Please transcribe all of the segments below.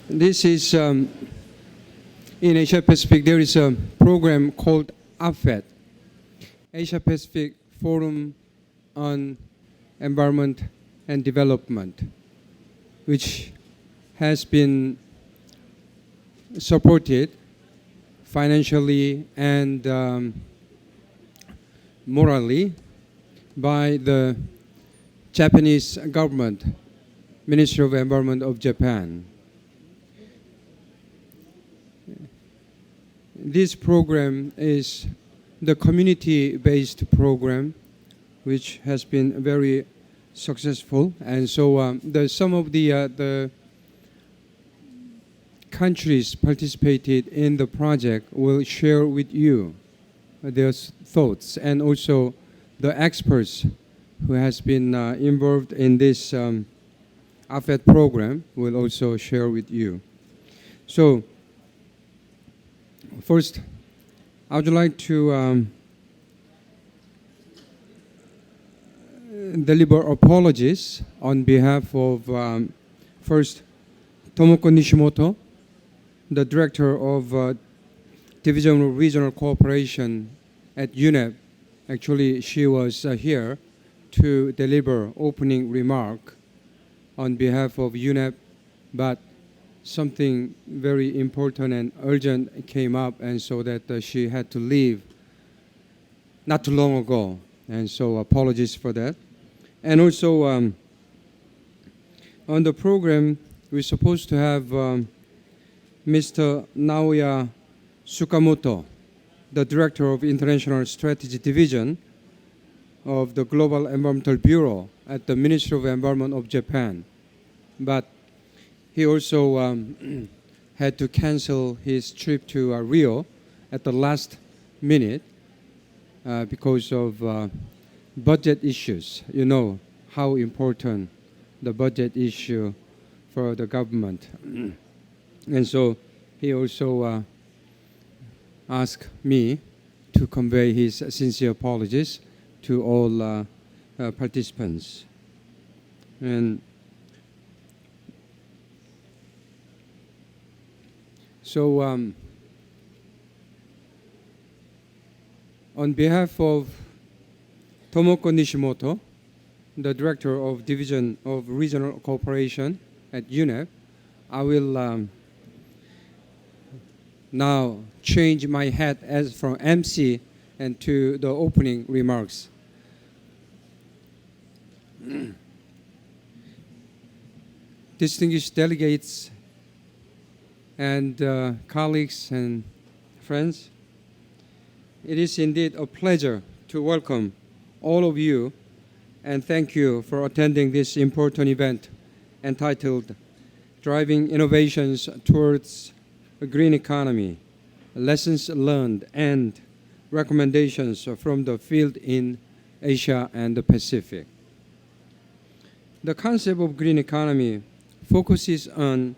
This is, in Asia Pacific, there is a program called APFED, Asia Pacific Forum on Environment and Development, which has been supported financially and morally by the Japanese government, Ministry of Environment of Japan. This program is the community-based program, which has been very successful, and so some of the countries participated in the project will share with you their thoughts, and also the experts who has been involved in this APFED program will also share with you. So first, I would like to deliver apologies on behalf of first Tomoko Nishimoto, the director of Division of Regional Cooperation at UNEP. Actually, she was here to deliver opening remark on behalf of UNEP, but something very important and urgent came up, and so that she had to leave not too long ago, and so apologies for that. And also on the program, we're supposed to have Mr. Naoya Tsukamoto, the Director of International Strategy Division of the Global Environmental Bureau at the Ministry of Environment of Japan. But he also had to cancel his trip to Rio at the last minute because of budget issues. You know how important the budget issue for the government. And so he also asked me to convey his sincere apologies to all participants. And so on behalf of Tomoko Nishimoto, the Director of Division of Regional Cooperation at UNEP, I will now change my hat as from MC and to the opening remarks. Distinguished delegates and colleagues and friends, it is indeed a pleasure to welcome all of you and thank you for attending this important event entitled Driving Innovations Towards a Green Economy, Lessons Learned and Recommendations from the Field in Asia and the Pacific. The concept of green economy focuses on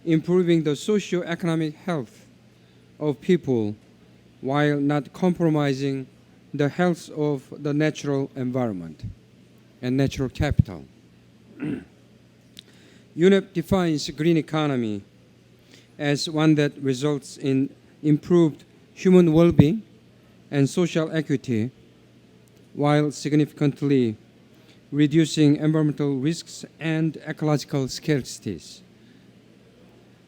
improving the socio-economic health of people while not compromising the health of the natural environment and natural capital. UNEP defines green economy as one that results in improved human well-being and social equity while significantly reducing environmental risks and ecological scarcities.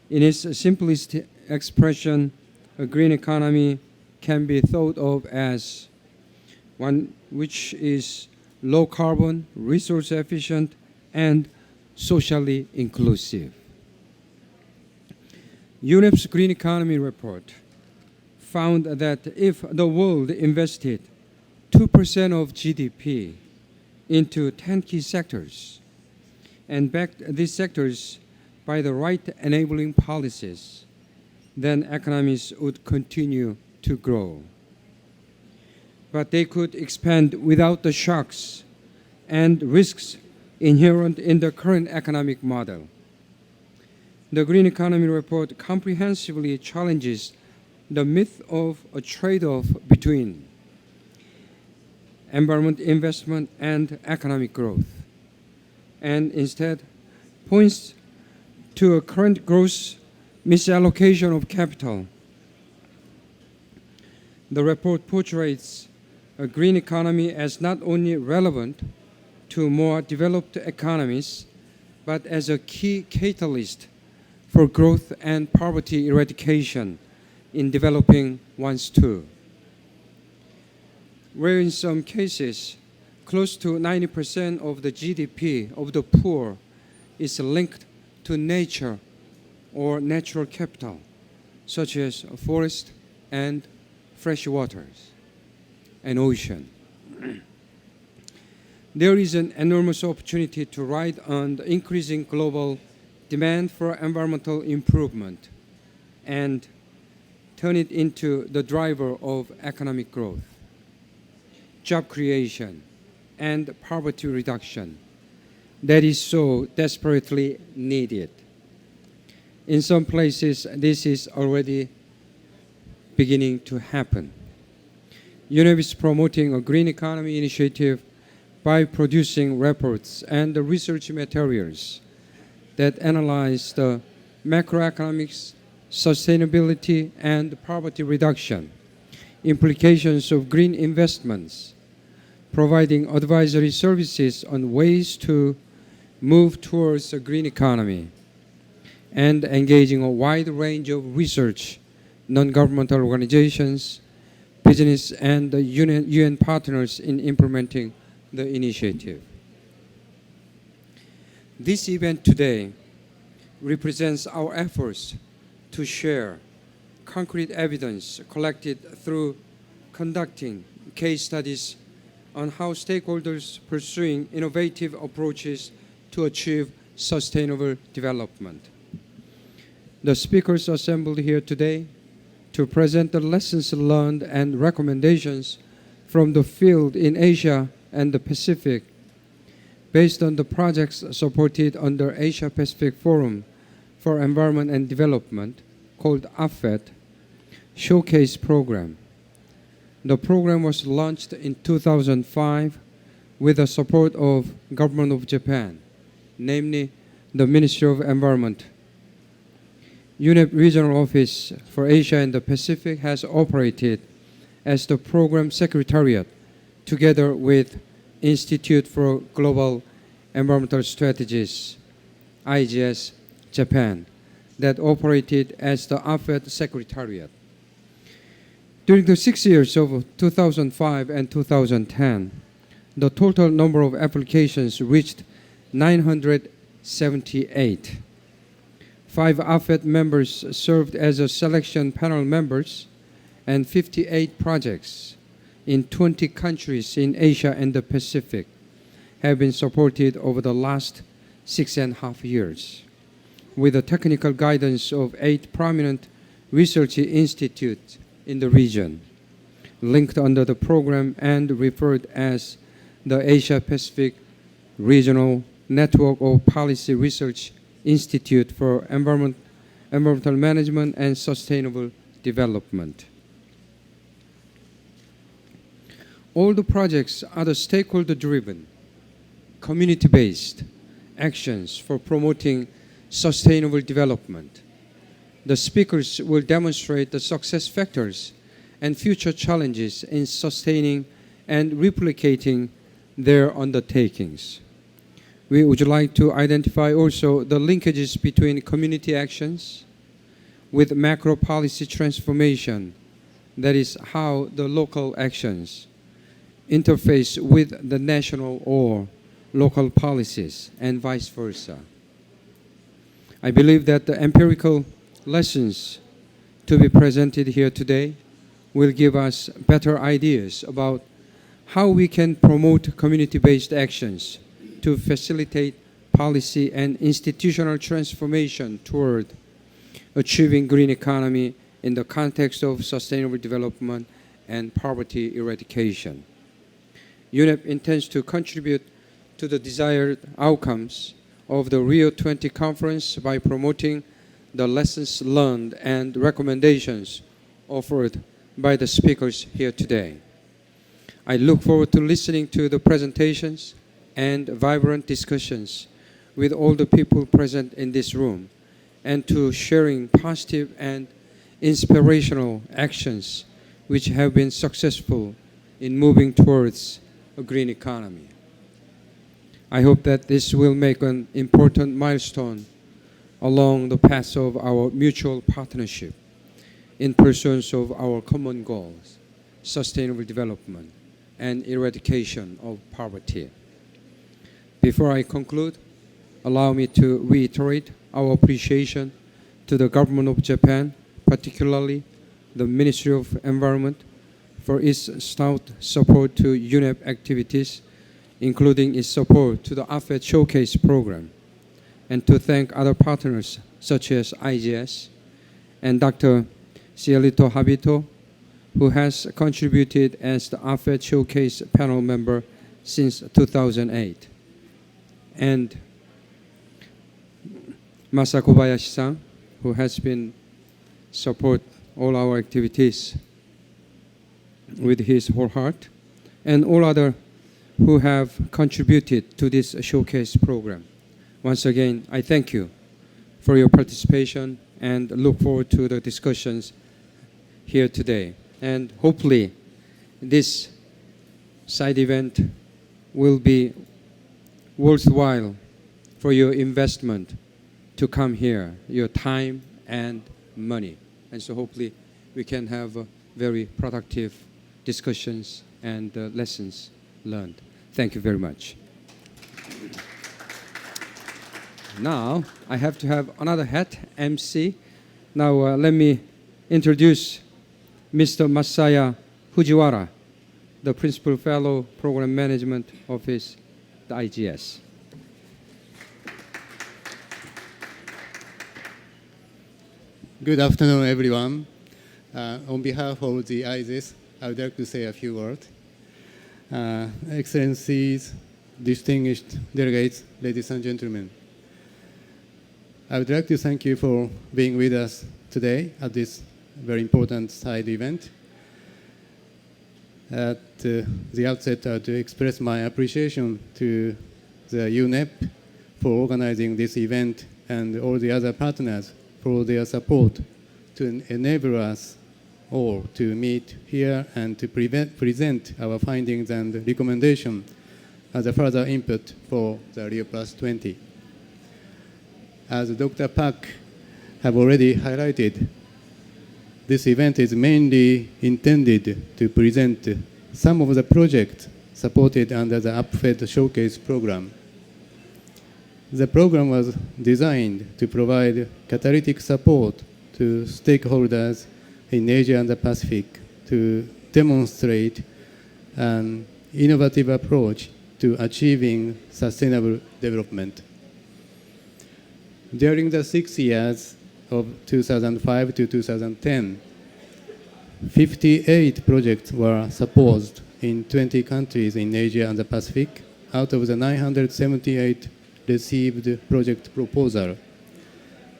In its simplest expression, a green economy can be thought of as one which is low carbon, resource efficient, and socially inclusive. UNEP's Green Economy Report found that if the world invested 2% of GDP into 10 key sectors and backed these sectors by the right enabling policies, then economies would continue to grow. But they could expand without the shocks and risks inherent in the current economic model. The Green Economy Report comprehensively challenges the myth of a trade-off between environment investment and economic growth, and instead points to a current gross misallocation of capital. The report portrays a green economy as not only relevant to more developed economies, but as a key catalyst for growth and poverty eradication in developing ones too. Where in some cases, close to 90% of the GDP of the poor is linked to nature or natural capital, such as forest and fresh waters and ocean. There is an enormous opportunity to ride on the increasing global demand for environmental improvement and turn it into the driver of economic growth, job creation, and poverty reduction that is so desperately needed. In some places, this is already beginning to happen. UNEP is promoting a green economy initiative by producing reports and research materials that analyze the macroeconomics, sustainability, and poverty reduction, implications of green investments, providing advisory services on ways to move towards a green economy, and engaging a wide range of research, non-governmental organizations, business, and UN partners in implementing the initiative. This event today represents our efforts to share concrete evidence collected through conducting case studies on how stakeholders pursuing innovative approaches to achieve sustainable development. The speakers assembled here today to present the lessons learned and recommendations from the field in Asia and the Pacific based on the projects supported under Asia Pacific Forum for Environment and Development called APFED Showcase Programme. The program was launched in 2005 with the support of Government of Japan, namely the Ministry of Environment. UNEP Regional Office for Asia and the Pacific has operated as the program secretariat together with Institute for Global Environmental Strategies, IGS, Japan, that operated as the APFED Secretariat. During the 6 years of 2005 and 2010, the total number of applications reached 978. 5 APFED members served as a selection panel members, and 58 projects in 20 countries in Asia and the Pacific have been supported over the last 6.5 years, with the technical guidance of 8 prominent research institutes in the region, linked under the program and referred as the Asia Pacific Regional Network of Policy Research Institute for Environmental Management and Sustainable Development. All the projects are the stakeholder-driven, community-based actions for promoting sustainable development. The speakers will demonstrate the success factors and future challenges in sustaining and replicating their undertakings. We would like to identify also the linkages between community actions with macro policy transformation, that is how the local actions interface with the national or local policies and vice versa. I believe that the empirical lessons to be presented here today will give us better ideas about how we can promote community-based actions to facilitate policy and institutional transformation toward achieving green economy in the context of sustainable development and poverty eradication. UNEP intends to contribute to the desired outcomes of the Rio+20 conference by promoting the lessons learned and recommendations offered by the speakers here today. I look forward to listening to the presentations and vibrant discussions with all the people present in this room and to sharing positive and inspirational actions which have been successful in moving towards a green economy. I hope that this will make an important milestone along the path of our mutual partnership in pursuit of our common goals, sustainable development, and eradication of poverty. Before I conclude, allow me to reiterate our appreciation to the government of Japan, particularly the Ministry of Environment, for its stout support to UNEP activities, including its support to the APFED Showcase Programme, and to thank other partners such as IGS and Dr. Cielito Habito, who has contributed as the APFED Showcase panel member since 2008, and Masa Kobayashi-san, who has been support all our activities with his whole heart, and all other who have contributed to this showcase program. Once again, I thank you for your participation and look forward to the discussions here today. And hopefully this side event will be worthwhile for your investment to come here, your time and money. And so hopefully we can have very productive discussions and lessons learned. Thank you very much. Now I have to have another hat, MC. Now let me introduce Mr. Masaya Fujiwara, the Principal Fellow, Program Management Office, the IGS. Good afternoon, everyone. On behalf of the IGS, I would like to say a few words. Excellencies, distinguished delegates, ladies and gentlemen, I would like to thank you for being with us today at this very important side event. At the outset, I would express my appreciation to the UNEP for organizing this event and all the other partners for their support to enable us all to meet here and to present our findings and recommendations as a further input for the Rio+20. As Dr. Park have already highlighted, this event is mainly intended to present some of the projects supported under the APFED Showcase Programme. The program was designed to provide catalytic support to stakeholders in Asia and the Pacific to demonstrate an innovative approach to achieving sustainable development. During the 6 years of 2005 to 2010, 58 projects were supported in 20 countries in Asia and the Pacific out of the 978 received project proposal.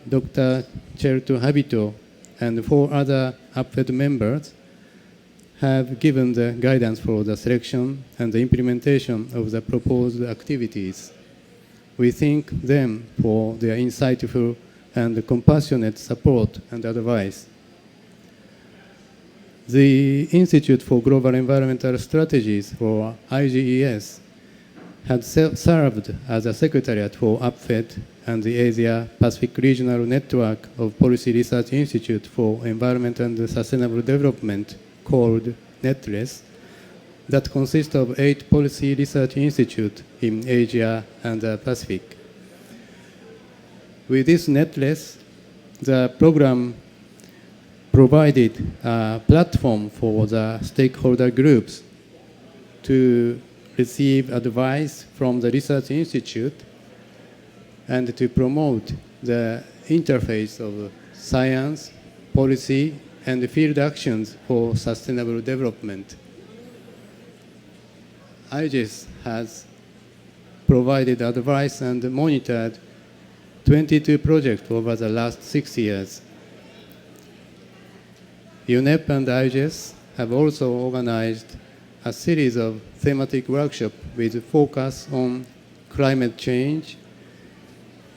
Dr. Cielito Habito and 4 other APFED members have given the guidance for the selection and the implementation of the proposed activities. We thank them for their insightful and compassionate support and advice. The Institute for Global Environmental Strategies, or IGES, had served as a secretariat for APFED and the Asia-Pacific Regional Network of Policy Research Institute for Environment and Sustainable Development, called NETRES, that consists of 8 policy research institutes in Asia and the Pacific. With this NETRES, the program provided a platform for the stakeholder groups to receive advice from the research institute and to promote the interface of science, policy, and field actions for sustainable development. IGES has provided advice and monitored 22 projects over the last 6 years. UNEP and IGES have also organized a series of thematic workshops with focus on climate change,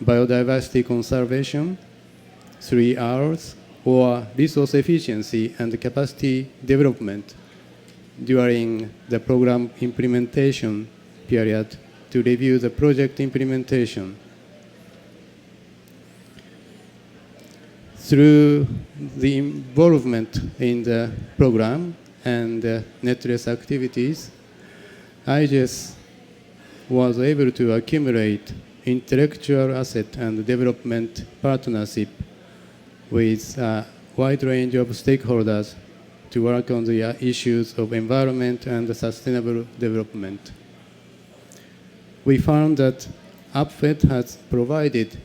biodiversity conservation, 3 R's, or resource efficiency and capacity development during the program implementation period to review the project implementation. Through the involvement in the program and netless activities, IGES was able to accumulate intellectual asset and development partnership with a wide range of stakeholders to work on the issues of environment and sustainable development. We found that APFED has provided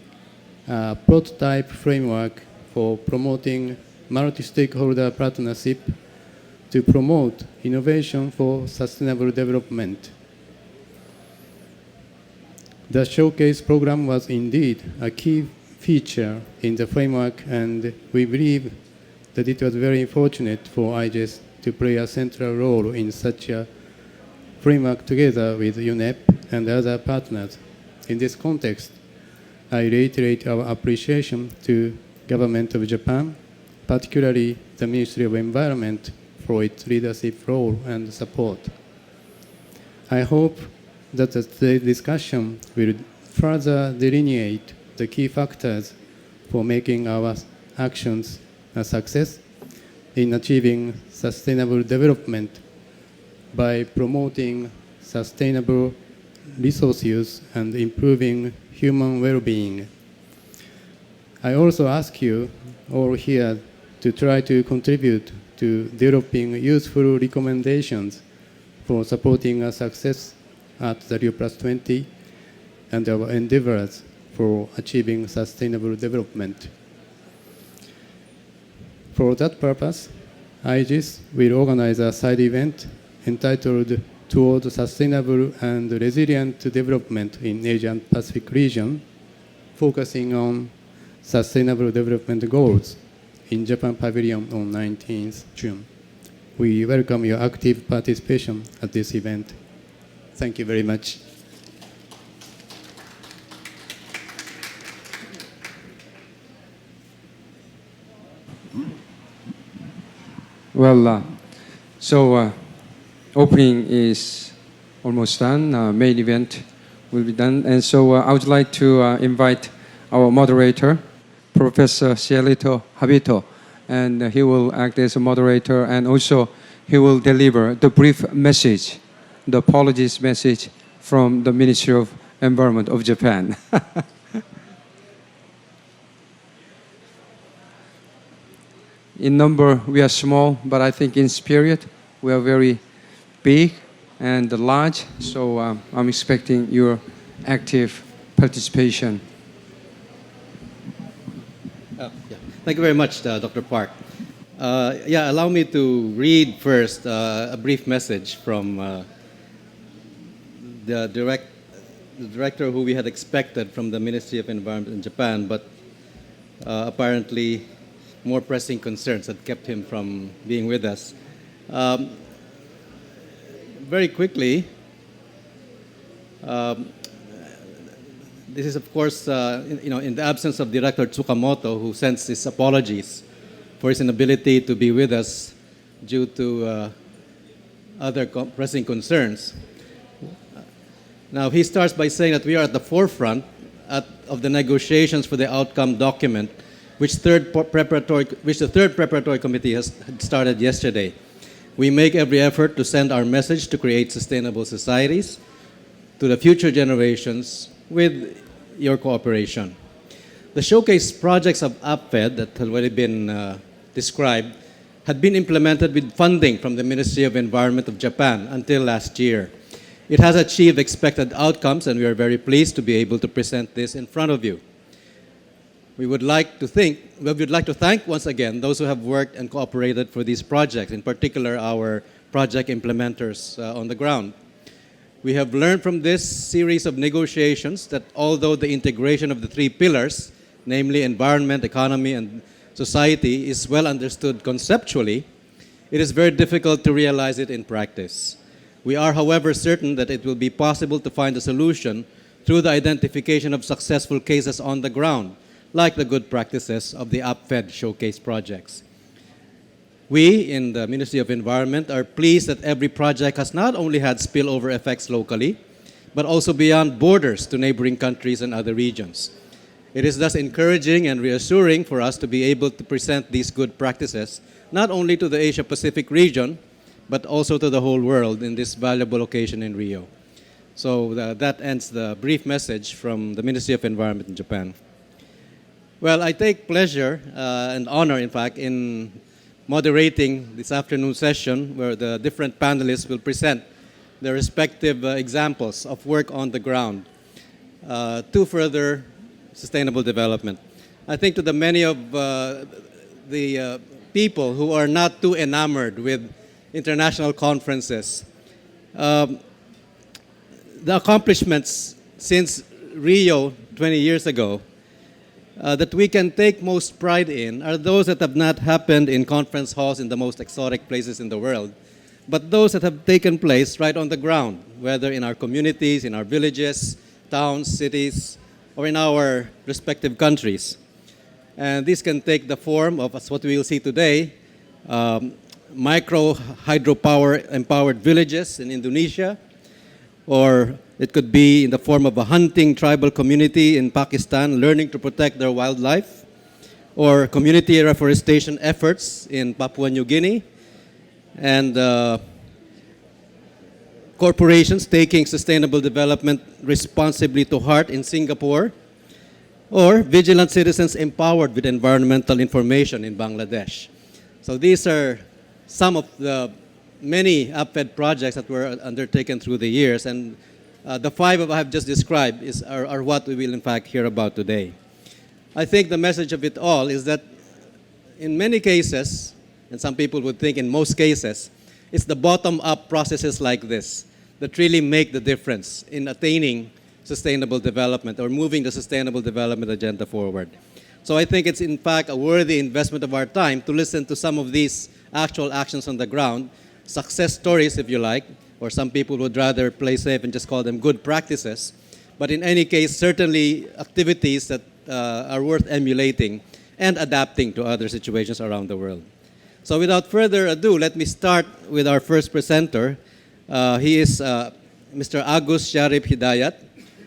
a prototype framework for promoting multi-stakeholder partnership to promote innovation for sustainable development. The showcase program was indeed a key feature in the framework, and we believe that it was very fortunate for IGES to play a central role in such a framework together with UNEP and other partners. In this context, I reiterate our appreciation to Government of Japan, particularly the Ministry of Environment, for its leadership role and support. I hope that the discussion will further delineate the key factors for making our actions a success in achieving sustainable development by promoting sustainable resource use and improving human well-being. I also ask you all here to try to contribute to developing useful recommendations for supporting our success at the Rio+20 and our endeavors for achieving sustainable development. For that purpose, IGES will organize a side event entitled Toward Sustainable and Resilient Development in Asia and Pacific region, focusing on Sustainable Development Goals in Japan Pavilion on 19th June. We welcome your active participation at this event. Thank you very much. Well, opening is almost done. Main event will be done. And so I would like to invite our moderator, Professor Cielito Habito, and he will act as a moderator, and also he will deliver the brief message, the apologies message from the Ministry of Environment of Japan. In number, we are small, but I think in spirit, we are very big and large. So I'm expecting your active participation. Thank you very much, Dr. Park. Allow me to read first a brief message from the director who we had expected from the Ministry of Environment in Japan, but apparently more pressing concerns had kept him from being with us. Very quickly, this is, of course, in the absence of Director Tsukamoto, who sends his apologies for his inability to be with us due to other pressing concerns. Now, he starts by saying that we are at the forefront of the negotiations for the outcome document, which the third preparatory committee has started yesterday. We make every effort to send our message to create sustainable societies to the future generations with your cooperation. The showcase projects of APFED that had already been described had been implemented with funding from the Ministry of Environment of Japan until last year. It has achieved expected outcomes, and we are very pleased to be able to present this in front of you. We would like to thank once again those who have worked and cooperated for these projects, in particular our project implementers on the ground. We have learned from this series of negotiations that although the integration of the three pillars, namely environment, economy, and society, is well understood conceptually, it is very difficult to realize it in practice. We are, however, certain that it will be possible to find a solution through the identification of successful cases on the ground, like the good practices of the APFED Showcase projects. We, in the Ministry of Environment, are pleased that every project has not only had spillover effects locally, but also beyond borders to neighboring countries and other regions. It is thus encouraging and reassuring for us to be able to present these good practices not only to the Asia-Pacific region, but also to the whole world in this valuable occasion in Rio. So that ends the brief message from the Ministry of Environment in Japan. Well, I take pleasure and honor, in fact, in moderating this afternoon session where the different panelists will present their respective examples of work on the ground to further sustainable development. I think to the many of the people who are not too enamored with international conferences, the accomplishments since Rio 20 years ago that we can take most pride in are those that have not happened in conference halls in the most exotic places in the world, but those that have taken place right on the ground, whether in our communities, in our villages, towns, cities, or in our respective countries. And this can take the form of, as what we will see today, micro hydropower empowered villages in Indonesia, or it could be in the form of a hunting tribal community in Pakistan learning to protect their wildlife, or community reforestation efforts in Papua New Guinea, and corporations taking sustainable development responsibly to heart in Singapore, or vigilant citizens empowered with environmental information in Bangladesh. So these are some of the many APFED projects that were undertaken through the years, and the five I have just described are what we will in fact hear about today. I think the message of it all is that in many cases, and some people would think in most cases, it's the bottom-up processes like this that really make the difference in attaining sustainable development or moving the sustainable development agenda forward. So I think it's in fact a worthy investment of our time to listen to some of these actual actions on the ground, success stories if you like, or some people would rather play safe and just call them good practices. But in any case, certainly activities that are worth emulating and adapting to other situations around the world. So without further ado, let me start with our first presenter. He is Mr. Agus Syarif Hidayat.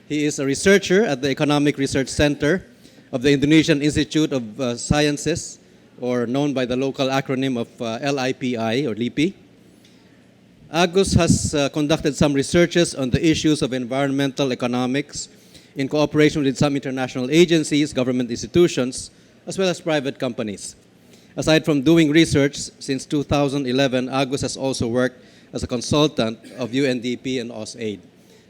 He is a researcher at the Economic Research Center of the Indonesian Institute of Sciences, or known by the local acronym of LIPI or LIPI. Agus has conducted some researches on the issues of environmental economics in cooperation with some international agencies, government institutions, as well as private companies. Aside from doing research, since 2011, Agus has also worked as a consultant of UNDP and AusAid.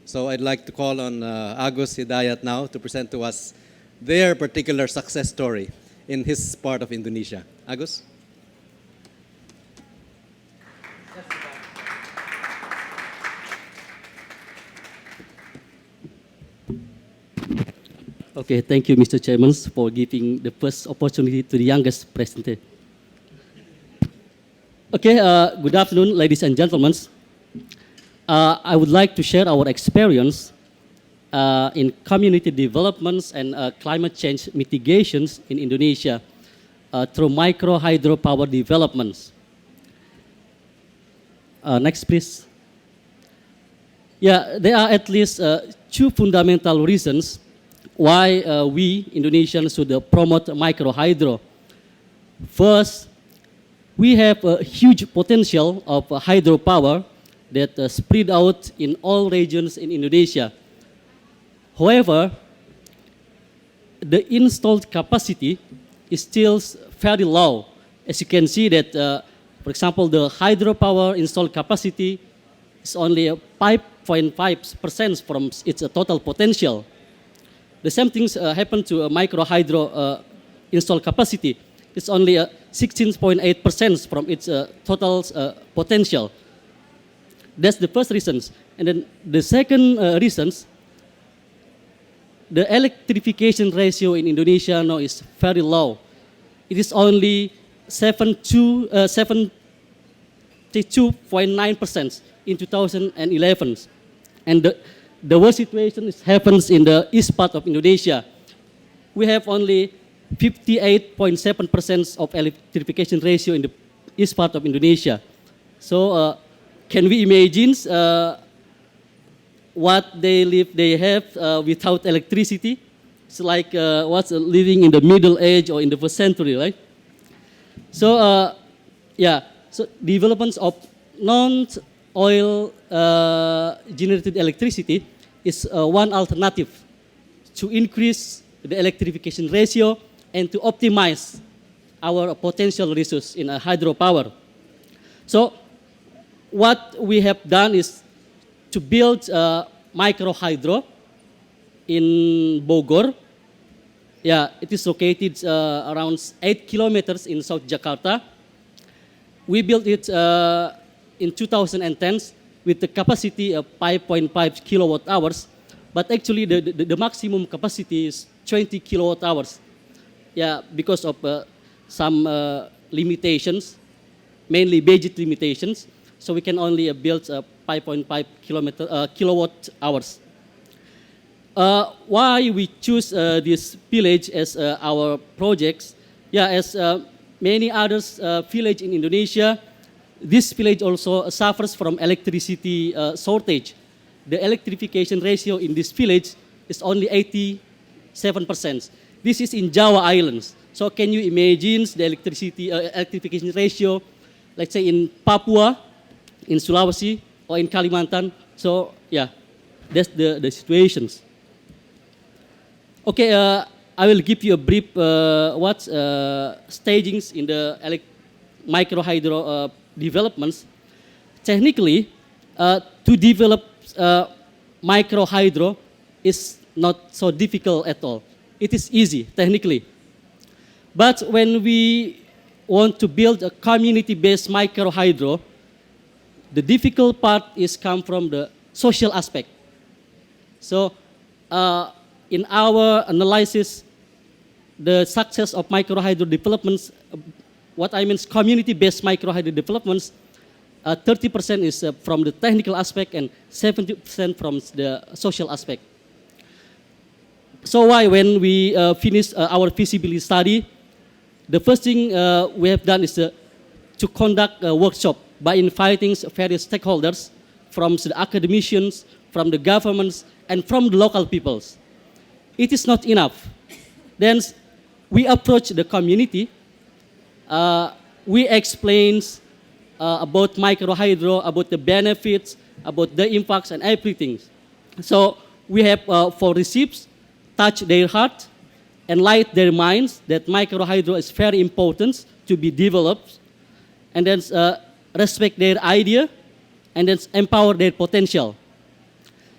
So I'd like to call on Agus Hidayat now to present to us their particular success story in his part of Indonesia. Agus? Okay, thank you, Mr. Chairman, for giving the first opportunity to the youngest presenter. Okay, good afternoon, ladies and gentlemen. I would like to share our experience in community developments and climate change mitigations in Indonesia through micro hydropower developments. Next, please. Yeah, there are at least two fundamental reasons why we Indonesians should promote micro hydro. First, we have a huge potential of hydropower that spread out in all regions in Indonesia. However, the installed capacity is still very low. As you can see that, for example, the hydropower installed capacity is only 5.5% from its total potential. The same things happen to a micro hydro installed capacity. It's only 16.8% from its total potential. That's the first reason. And then the second reasons, the electrification ratio in Indonesia now is very low. It is only 72.9% in 2011. And the worst situation happens in the east part of Indonesia. We have only 58.7% of electrification ratio in the east part of Indonesia. So can we imagine what they have without electricity? It's like what's living in the Middle Age or in the first century, right? So so developments of non-oil generated electricity is one alternative to increase the electrification ratio and to optimize our potential resource in hydropower. So what we have done is to build micro hydro in Bogor. Yeah, it is located around 8 kilometers in South Jakarta. We built it in 2010 with the capacity of 5.5 kilowatt hours, but actually the maximum capacity is 20 kilowatt hours. Yeah, because of some limitations, mainly budget limitations. So we can only build 5.5 kilowatt hours. Why we choose this village as our projects? Yeah, as many others village in Indonesia, this village also suffers from electricity shortage. The electrification ratio in this village is only 87%. This is in Java Islands. So can you imagine the electrification ratio, let's say in Papua, in Sulawesi, or in Kalimantan? So yeah, that's the situations. Okay, I will give you a brief stagings in the micro hydro developments. Technically, to develop micro hydro is not so difficult at all. It is easy technically. But when we want to build a community-based micro hydro, the difficult part is come from the social aspect. So in our analysis, the success of micro hydro developments, what I mean is community-based micro hydro developments, 30% is from the technical aspect and 70% from the social aspect. So why, when we finish our feasibility study, the first thing we have done is to conduct a workshop by inviting various stakeholders from the academicians, from the governments, and from the local peoples. It is not enough. Then we approach the community. We explain about micro hydro, about the benefits, about the impacts and everything. So we have for receipts, touch their heart, enlighten their minds that micro hydro is very important to be developed, and then respect their idea, and then empower their potential.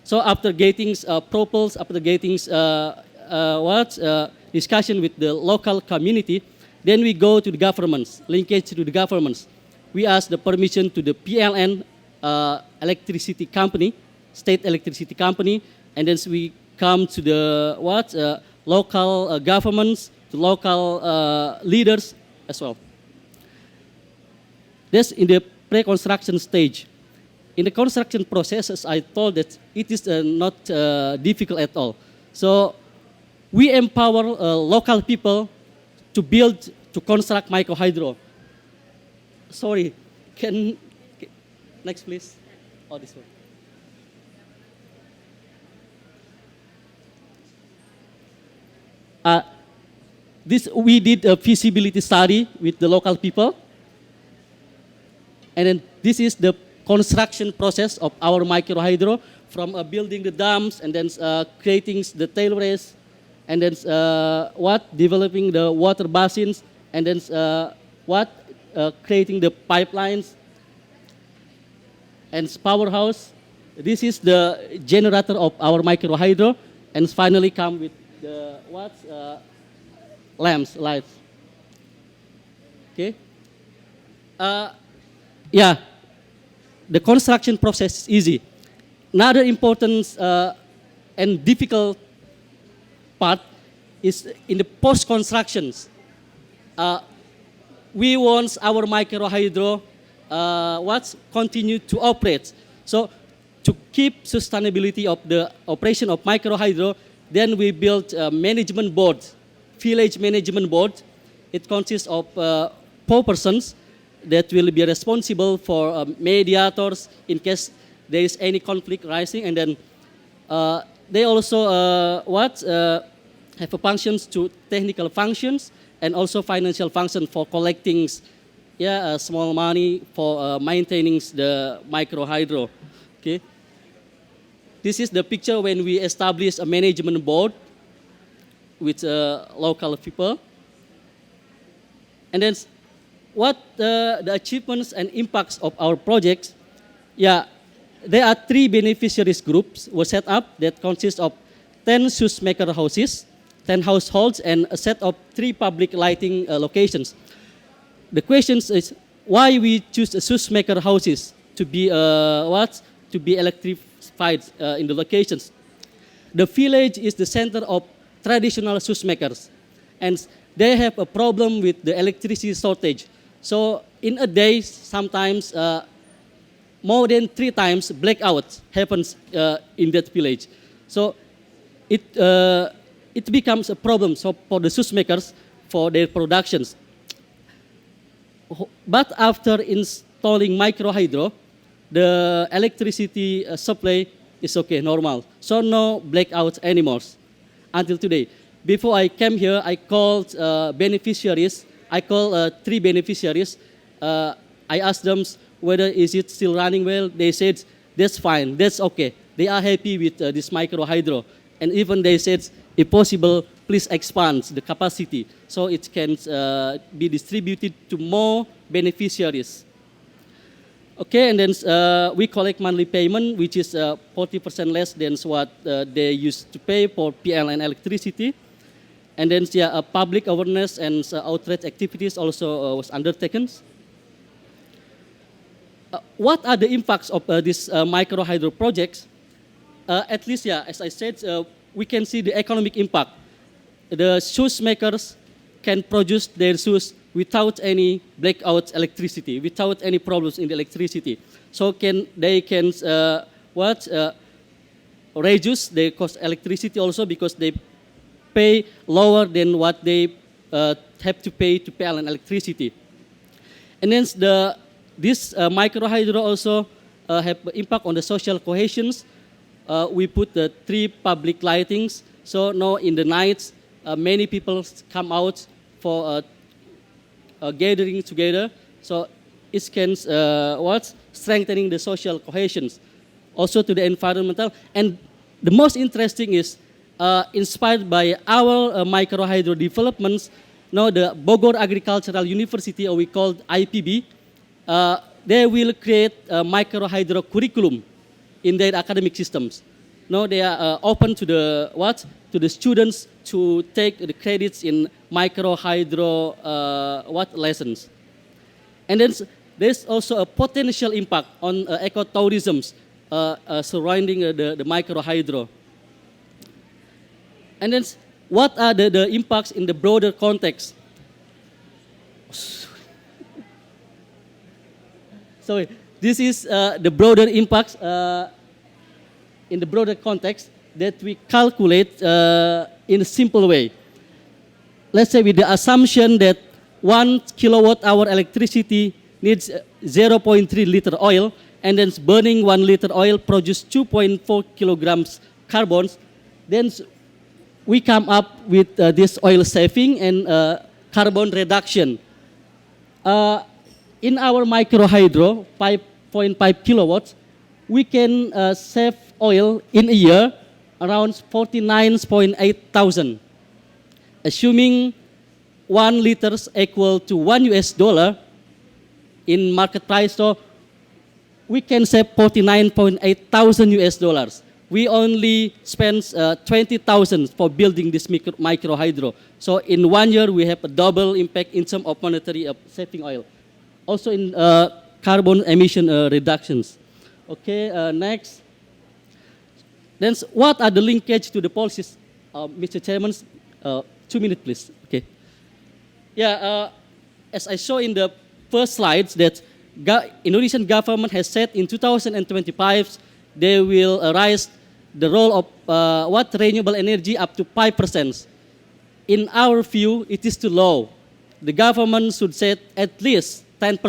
So after getting proposals, after getting discussion with the local community, then we go to the governments, linkage to the governments. We ask the permission to the PLN electricity company, state electricity company, and then we come to the local governments, to local leaders as well. That's in the pre-construction stage. In the construction processes, I told that it is not difficult at all. So we empower local people to build, to construct micro hydro. Sorry, next please. Oh, this one. We did a feasibility study with the local people. And then this is the construction process of our micro hydro, from building the dams and then creating the tailways, and then developing the water basins, and then creating the pipelines and powerhouse. This is the generator of our micro hydro, and finally come with the lights. Okay. Yeah, the construction process is easy. Another important and difficult part is in the post-constructions. We want our micro hydro continue to operate. So to keep sustainability of the operation of micro hydro, then we built a management board village management board. It consists of 4 persons that will be responsible for mediators in case there is any conflict rising, and then they also have functions to technical functions and also financial function for collecting small money for maintaining the micro hydro. Okay. This is the picture when we established a management board with local people. And then what the achievements and impacts of our projects? Yeah, there are 3 beneficiaries groups were set up that consist of 10 shoemaker houses, 10 households, and a set of 3 public lighting locations. The question is why we choose the shoemaker houses to be to be electrified in the locations. The village is the center of traditional shoemakers, and they have a problem with the electricity shortage. So in a day, sometimes more than 3 times blackout happens in that village. So it becomes a problem for the shoemakers for their productions. But after installing micro hydro, the electricity supply is okay, normal. So no blackouts anymore until today. Before I came here, I called beneficiaries. I called 3 beneficiaries. I asked them whether is it still running well. They said that's fine, that's okay. They are happy with this micro hydro, and even they said, if possible, please expand the capacity so it can be distributed to more beneficiaries. Okay, and then we collect monthly payment, which is 40% less than what they used to pay for PLN electricity. And then public awareness and outreach activities also was undertaken. What are the impacts of these micro hydro projects? At least, as I said, we can see the economic impact. The shoes makers can produce their shoes without any blackout electricity, without any problems in the electricity. So they can reduce their cost electricity also because they pay lower than what they have to pay to PLN electricity. And then this micro hydro also have impact on the social cohesions. We put the 3 public lightings. So now in the nights, many people come out for gathering together. So it can strengthening the social cohesions, also to the environmental. And the most interesting is inspired by our micro hydro developments. Now the Bogor Agricultural University, or we call IPB, they will create a micro hydro curriculum in their academic systems. Now they are open to the students to take the credits in micro hydro lessons. And then there's also a potential impact on ecotourism surrounding the micro hydro. And then what are the impacts in the broader context? Sorry, this is the broader impacts in the broader context that we calculate in a simple way. Let's say with the assumption that 1 kilowatt hour electricity needs 0.3 liter oil, and then burning 1 liter oil produces 2.4 kilograms carbon, then we come up with this oil saving and carbon reduction. In our micro hydro, 5.5 kilowatts, we can save oil in a year around 49.8 thousand. Assuming 1 liter equal to $1 in market price, so we can save 49.8 thousand $. We only spend 20,000 for building this micro hydro. So in 1 year, we have a double impact in terms of monetary saving oil. Also in carbon emission reductions. Okay, next. Then what are the linkage to the policies? Mr. Chairman, 2 minutes please. Okay. Yeah, as I saw in the first slides that Indonesian government has said in 2025 they will raise the role of renewable energy up to 5%. in our view, it is too low. The government should set at least 10%.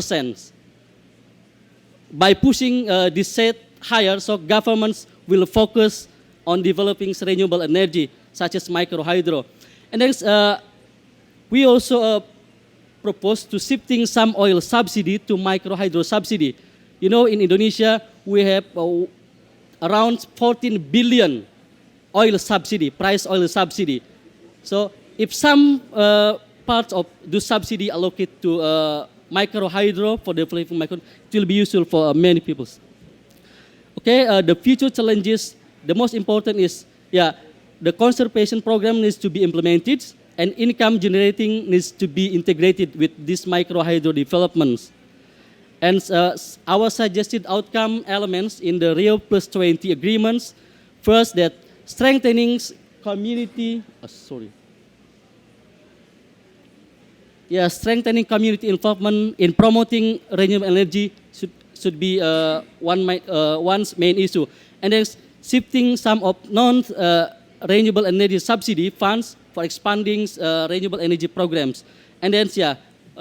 By pushing this set higher, so governments will focus on developing renewable energy, such as microhydro. And then we also propose to shifting some oil subsidy to microhydro subsidy. You know, in Indonesia, we have around 14 billion oil subsidy, price oil subsidy. So if some parts of the subsidy allocated to microhydro for developing micro, it will be useful for many people. Okay, the future challenges, the most important is, the conservation program needs to be implemented, and income generating needs to be integrated with these microhydro developments. And our suggested outcome elements in the Rio+20 agreements, first, that strengthening community, strengthening community involvement in promoting renewable energy should be one's main issue. And then shifting some of non-renewable energy subsidy funds for expanding renewable energy programs. And then,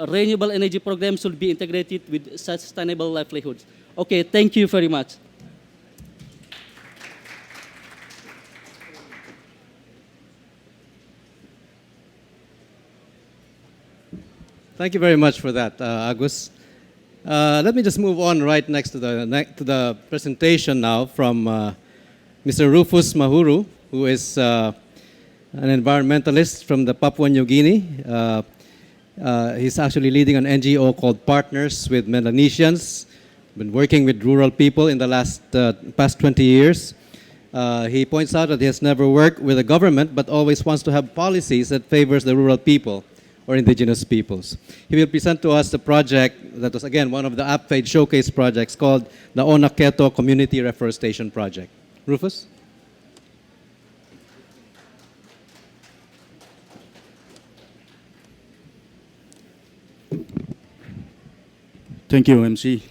renewable energy programs should be integrated with sustainable livelihoods. Okay, thank you very much. Thank you very much for that, Agus. Let me just move on right next to the presentation now from Mr. Rufus Mahuru, who is an environmentalist from the Papua New Guinea. He's actually leading an NGO called Partners with Melanesians, been working with rural people in the past 20 years. He points out that he has never worked with the government, but always wants to have policies that favors the rural people or indigenous peoples. He will present to us the project that was, again, one of the APFED Showcase projects called the Onaketo Community Reforestation Project. Rufus? Thank you, MC.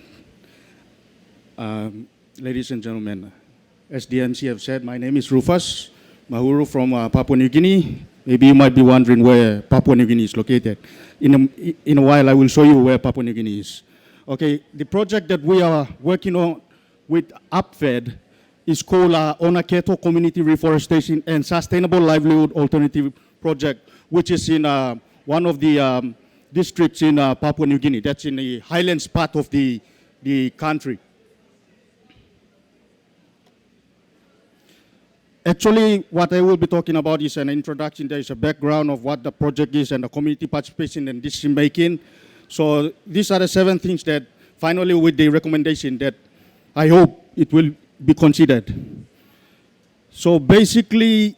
Ladies and gentlemen, as the MC have said, my name is Rufus Mahuru from Papua New Guinea. Maybe you might be wondering where Papua New Guinea is located. In a while, I will show you where Papua New Guinea is. Okay, the project that we are working on with APFED is called Onaketo Community Reforestation and Sustainable Livelihood Alternative Project, which is in one of the districts in Papua New Guinea. That's in the highlands part of the country. Actually, what I will be talking about is an introduction. There is a background of what the project is and the community participation and decision making. So these are the 7 things that finally with the recommendation that I hope it will be considered. So basically,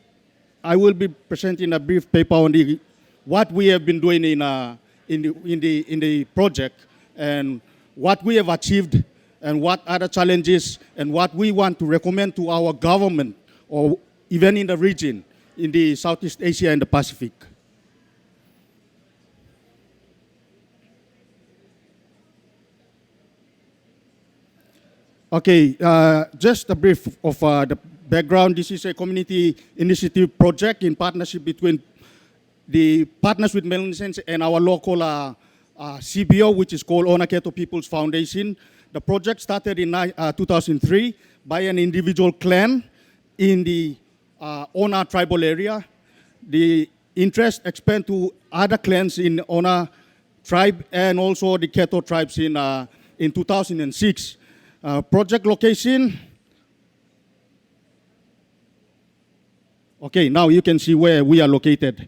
I will be presenting a brief paper on what we have been doing in the project and what we have achieved and what are the challenges and what we want to recommend to our government or even in the region, in the Southeast Asia and the Pacific. Okay, just a brief of the background. This is a community initiative project in partnership between the Partners with Melanesians and our local CBO, which is called Onaketo People's Foundation. The project started in 2003 by an individual clan in the Ona tribal area. The interest expanded to other clans in Ona tribe and also the Keto tribes in 2006. Project location. Okay, now you can see where we are located.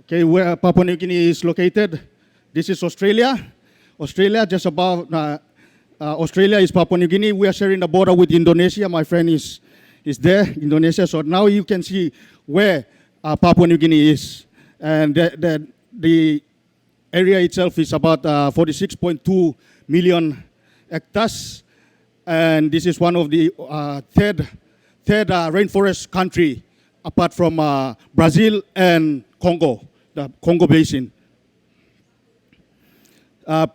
Okay, where Papua New Guinea is located. This is Australia. Australia, just above Australia is Papua New Guinea. We are sharing the border with Indonesia. My friend is there, Indonesia. So now you can see where Papua New Guinea is. And the area itself is about 46.2 million hectares. And this is one of the third rainforest country apart from Brazil and Congo, the Congo Basin.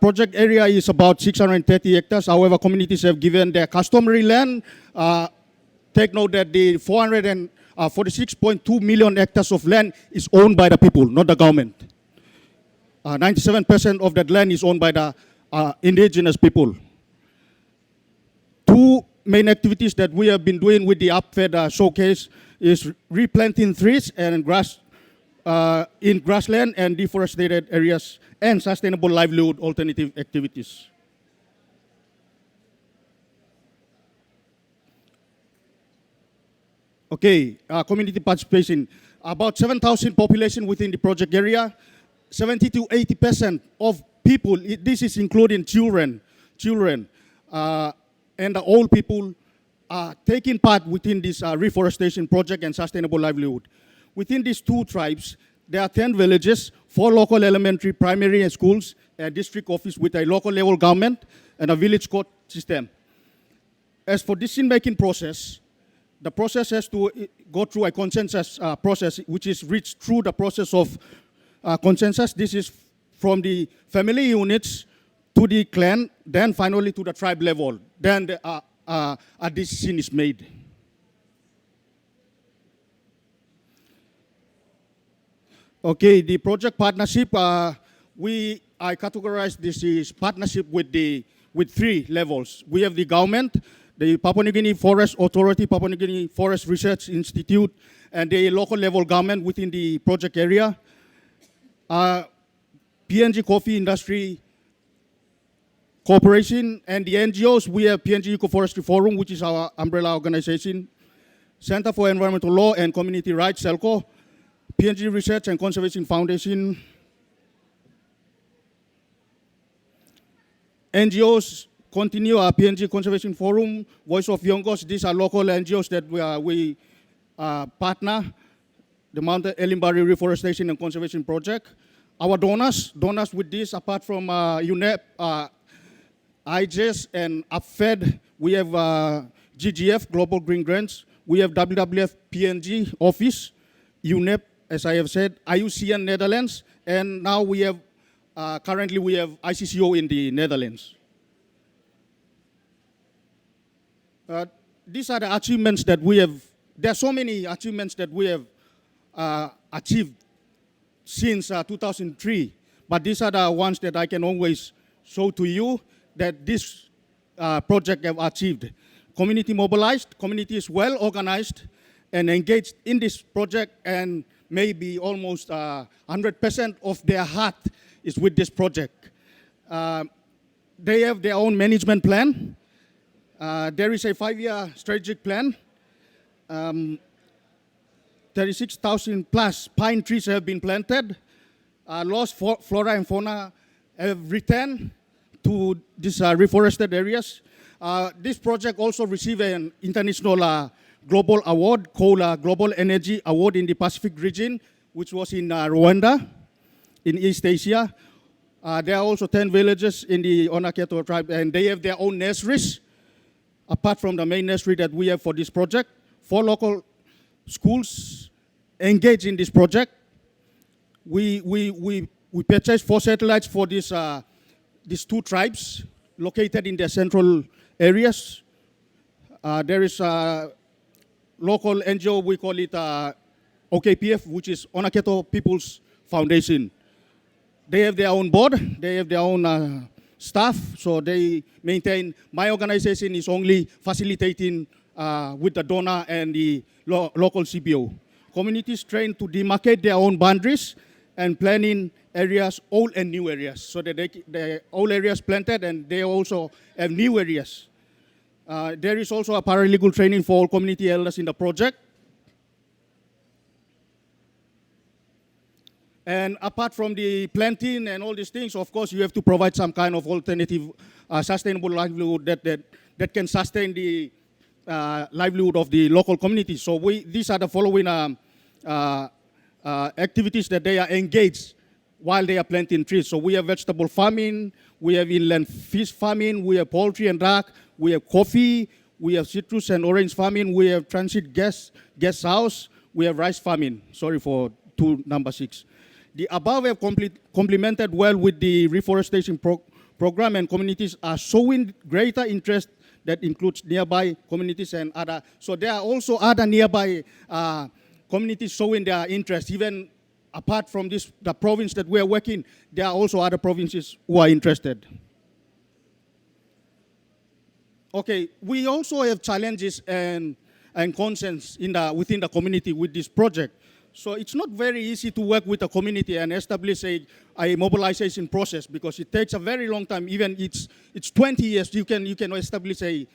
Project area is about 630 hectares. However, communities have given their customary land. Take note that the 46.2 million hectares of land is owned by the people, not the government. 97% of that land is owned by the indigenous people. Two main activities that we have been doing with the APFED Showcase is replanting trees and grass in grassland and deforested areas and sustainable livelihood alternative activities. Okay, community participation. About 7,000 population within the project area. 70 to 80% of people, this is including children, and the old people are taking part within this reforestation project and sustainable livelihood. Within these two tribes, there are 10 villages, 4 local elementary, primary and schools, a district office with a local level government, and a village court system. As for decision-making process, the process has to go through a consensus process, which is reached through the process of consensus. This is from the family units to the clan, then finally to the tribe level. Then a decision is made. Okay, the project partnership, I categorize this as partnership with 3 levels. We have the government, the Papua New Guinea Forest Authority, Papua New Guinea Forest Research Institute, and the local level government within the project area. PNG Coffee Industry Corporation and the NGOs, we have PNG Ecoforestry Forum, which is our umbrella organization, Center for Environmental Law and Community Rights, CELCO, PNG Research and Conservation Foundation, NGOs continue our PNG Conservation Forum, Voice of Yongos. These are local NGOs that we partner, the Mountain Elimbari Reforestation and Conservation Project. Our donors with this, apart from UNEP, IGES and APFED, we have GGF, Global Green Grants, we have WWF PNG Office, UNEP, as I have said, IUCN Netherlands, and now we have, currently we have ICCO in the Netherlands. These are the achievements that we have. There are so many achievements that we have achieved since 2003, but these are the ones that I can always show to you that this project have achieved. Community mobilized, community is well organized and engaged in this project, and maybe almost 100% of their heart is with this project. They have their own management plan. There is a 5-year strategic plan. 36,000 plus pine trees have been planted. Lost flora and fauna have returned to these reforested areas. This project also received an international global award called Global Energy Award in the Pacific region, which was in Rwanda, in East Asia. There are also 10 villages in the Onaketo tribe, and they have their own nurseries, apart from the main nursery that we have for this project. 4 local schools engaged in this project. We purchased 4 satellites for these 2 tribes located in their central areas. There is a local NGO, we call it OKPF, which is Onaketo People's Foundation. They have their own board, they have their own staff, so they maintain. My organization is only facilitating with the donor and the local CBO. Communities trained to demarcate their own boundaries and planning areas, old and new areas, so that the old areas planted and they also have new areas. There is also a paralegal training for all community elders in the project. And apart from the planting and all these things, of course, you have to provide some kind of alternative sustainable livelihood that can sustain the livelihood of the local community. So these are the following activities that they are engaged while they are planting trees. So we have vegetable farming, we have inland fish farming, we have poultry and duck, we have coffee, we have citrus and orange farming, we have transit guest house, we have rice farming. Sorry for number 6. The above have complemented well with the reforestation program, and communities are showing greater interest that includes nearby communities and other. So there are also other nearby communities showing their interest. Even apart from this, the province that we are working, there are also other provinces who are interested. Okay, we also have challenges and concerns within the community with this project. So it's not very easy to work with the community and establish a mobilization process, because it takes a very long time. Even it's 20 years you can establish a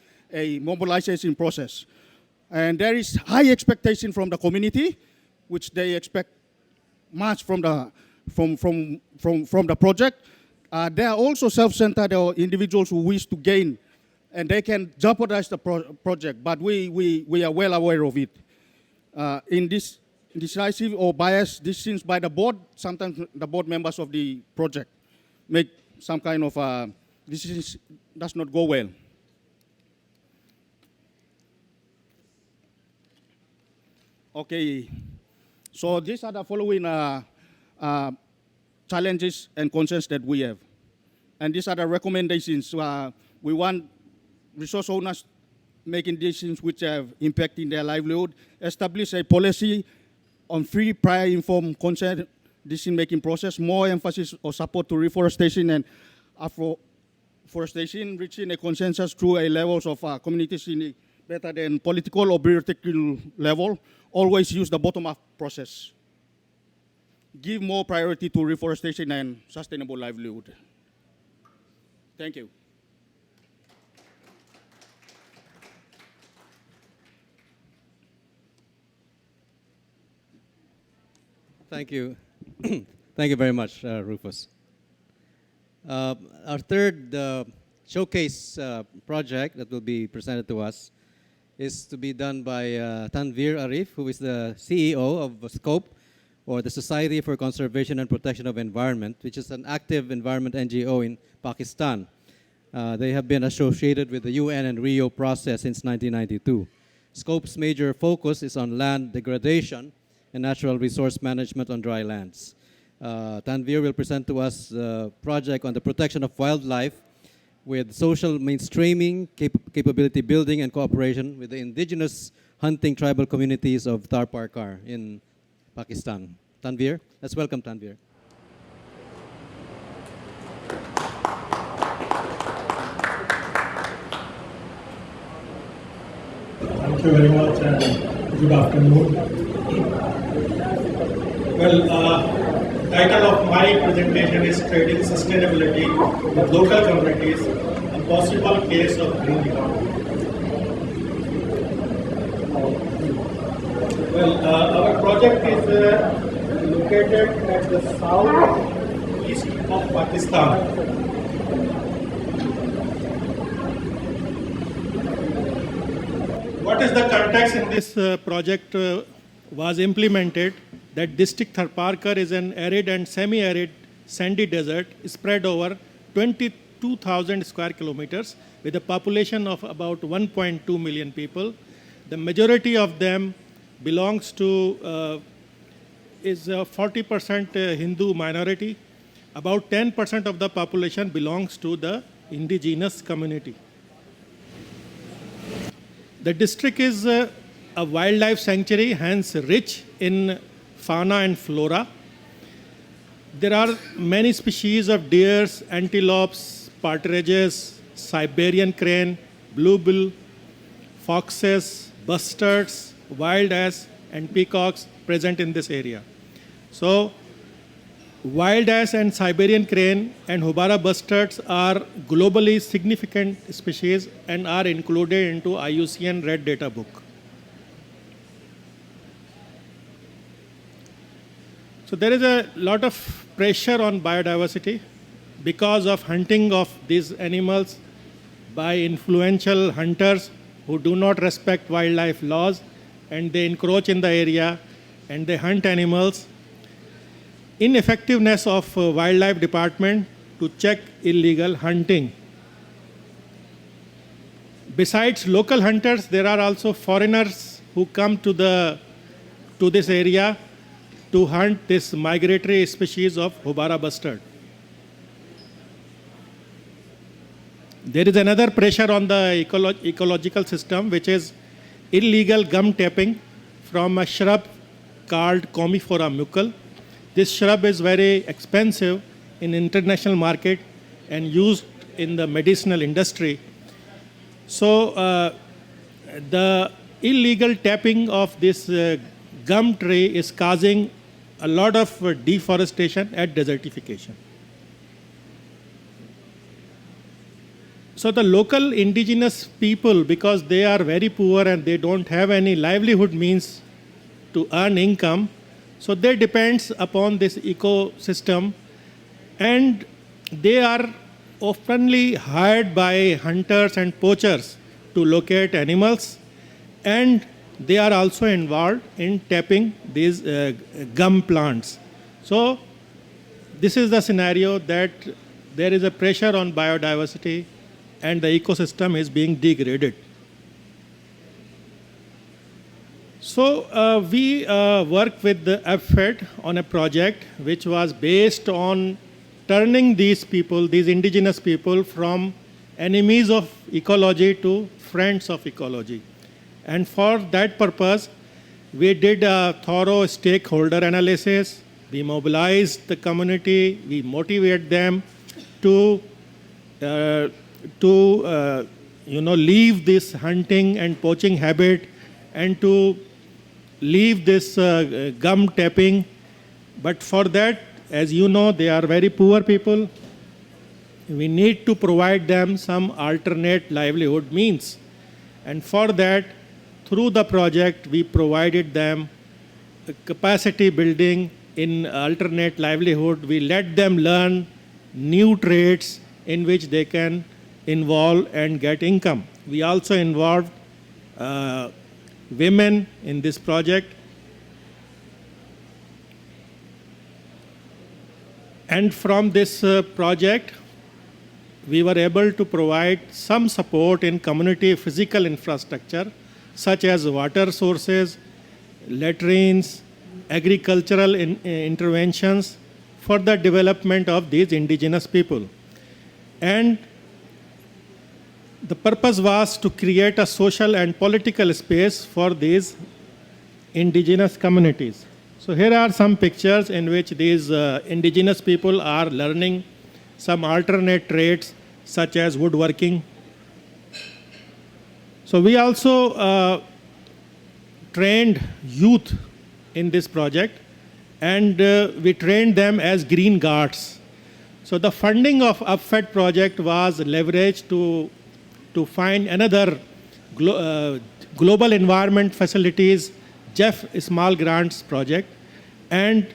mobilization process. And there is high expectation from the community, which they expect much from the project. There are also self-centered individuals who wish to gain, and they can jeopardize the project, but we are well aware of it. In this decisive or biased decisions by the board, sometimes the board members of the project make some kind of decisions does not go well. Okay, so these are the following challenges and concerns that we have. And these are the recommendations. We want resource owners making decisions which have impacting their livelihood, establish a policy on free, prior, informed consent decision-making process, more emphasis or support to reforestation and afforestation, reaching a consensus through a levels of communities in a better than political or bureaucratic level. Always use the bottom-up process. Give more priority to reforestation and sustainable livelihood. Thank you. Thank you. Thank you very much, Rufus. Our third showcase project that will be presented to us is to be done by Tanvir Arif, who is the CEO of SCOPE, or the Society for Conservation and Protection of Environment, which is an active environment NGO in Pakistan. They have been associated with the UN and Rio process since 1992. SCOPE's major focus is on land degradation and natural resource management on dry lands. Tanvir will present to us a project on the protection of wildlife with social mainstreaming, capability building, and cooperation with the indigenous hunting tribal communities of Tarparkar in Pakistan. Tanvir, let's welcome Tanvir. Thank you very much and good afternoon. Well, title of my presentation is Trading Sustainability with Local Communities, a Possible Case of Green Economy. Well, our project is located at the south-east of Pakistan. What is the context in this project was implemented? That district Tharparkar is an arid and semi-arid sandy desert spread over 22,000 square kilometers with a population of about 1.2 million people. The majority of them belongs to is a 40% Hindu minority. About 10% of the population belongs to the indigenous community. The district is a wildlife sanctuary, hence rich in fauna and flora. There are many species of deers, antelopes, partridges, Siberian crane, bluebill, foxes, bustards, wild ass, and peacocks present in this area. So, wild ass and Siberian crane and Hobara bustards are globally significant species and are included into IUCN Red Data Book. So there is a lot of pressure on biodiversity because of hunting of these animals by influential hunters who do not respect wildlife laws, and they encroach in the area and they hunt animals. Ineffectiveness of wildlife department to check illegal hunting. Besides local hunters, there are also foreigners who come to this area to hunt this migratory species of Hobara bustard. There is another pressure on the ecological system, which is illegal gum tapping from a shrub called Commiphora mucul. This shrub is very expensive in international market and used in the medicinal industry. So the illegal tapping of this gum tree is causing a lot of deforestation and desertification. So the local indigenous people, because they are very poor and they don't have any livelihood means to earn income, so they depends upon this ecosystem, and they are oftenly hired by hunters and poachers to locate animals, and they are also involved in tapping these gum plants. So this is the scenario that there is a pressure on biodiversity and the ecosystem is being degraded. So we worked with the APFED on a project which was based on turning these people, these indigenous people, from enemies of ecology to friends of ecology. And for that purpose, we did a thorough stakeholder analysis. We mobilized the community. We motivate them to leave this hunting and poaching habit and to leave this gum tapping. But for that, as you know, they are very poor people. We need to provide them some alternate livelihood means. And for that, through the project, we provided them capacity building in alternate livelihood. We let them learn new trades in which they can involve and get income. We also involved women in this project. And from this project, we were able to provide some support in community physical infrastructure, such as water sources, latrines, agricultural interventions for the development of these indigenous people. And the purpose was to create a social and political space for these indigenous communities. So here are some pictures in which these indigenous people are learning some alternate trades such as woodworking. So we also trained youth in this project, and we trained them as green guards. So the funding of APFED project was leveraged to find another global environment facilities Jeff Small Grants project, and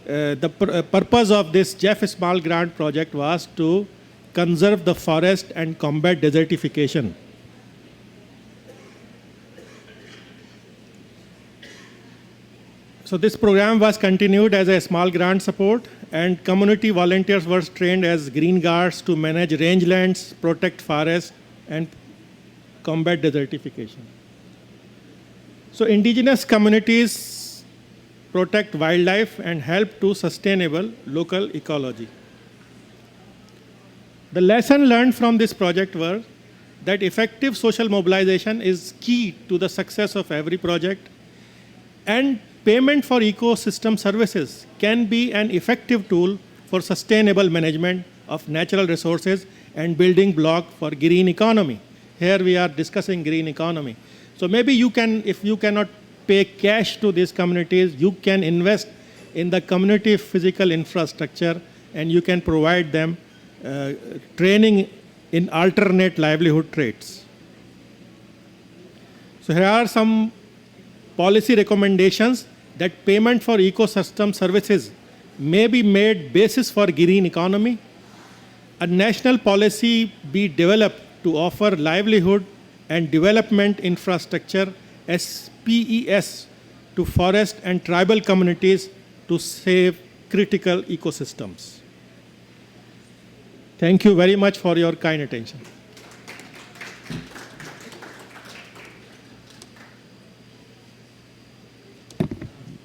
the purpose of this Jeff Small Grant project was to conserve the forest and combat desertification. So this program was continued as a small grant support, and community volunteers were trained as green guards to manage rangelands, protect forests, and combat desertification. So indigenous communities protect wildlife and help to sustainable local ecology. The lesson learned from this project were that effective social mobilization is key to the success of every project, and payment for ecosystem services can be an effective tool for sustainable management of natural resources and building block for green economy. Here we are discussing green economy. So maybe you can, if you cannot pay cash to these communities, you can invest in the community physical infrastructure, and you can provide them training in alternate livelihood trades. So here are some policy recommendations that payment for ecosystem services may be made basis for green economy. A national policy be developed to offer livelihood and development infrastructure SPES to forest and tribal communities to save critical ecosystems. Thank you very much for your kind attention.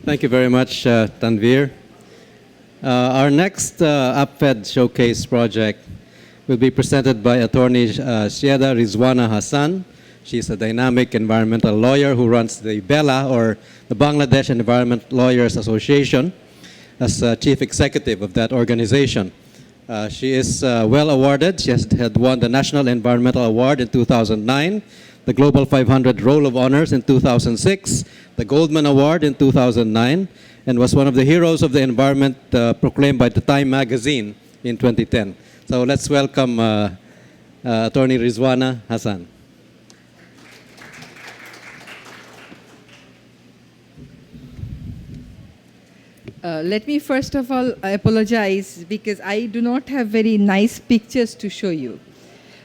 Thank you very much, Tanvir. Our next APFED Showcase project will be presented by attorney Syeda Rizwana Hassan. She's a dynamic environmental lawyer who runs the BELA, or the Bangladesh Environment Lawyers Association, as chief executive of that organization. She is well awarded. She had won the National Environmental Award in 2009, the Global 500 Roll of Honors in 2006, the Goldman Award in 2009, and was one of the heroes of the environment proclaimed by the Time magazine in 2010. So let's welcome attorney Rizwana Hassan. Let me first of all apologize because I do not have very nice pictures to show you.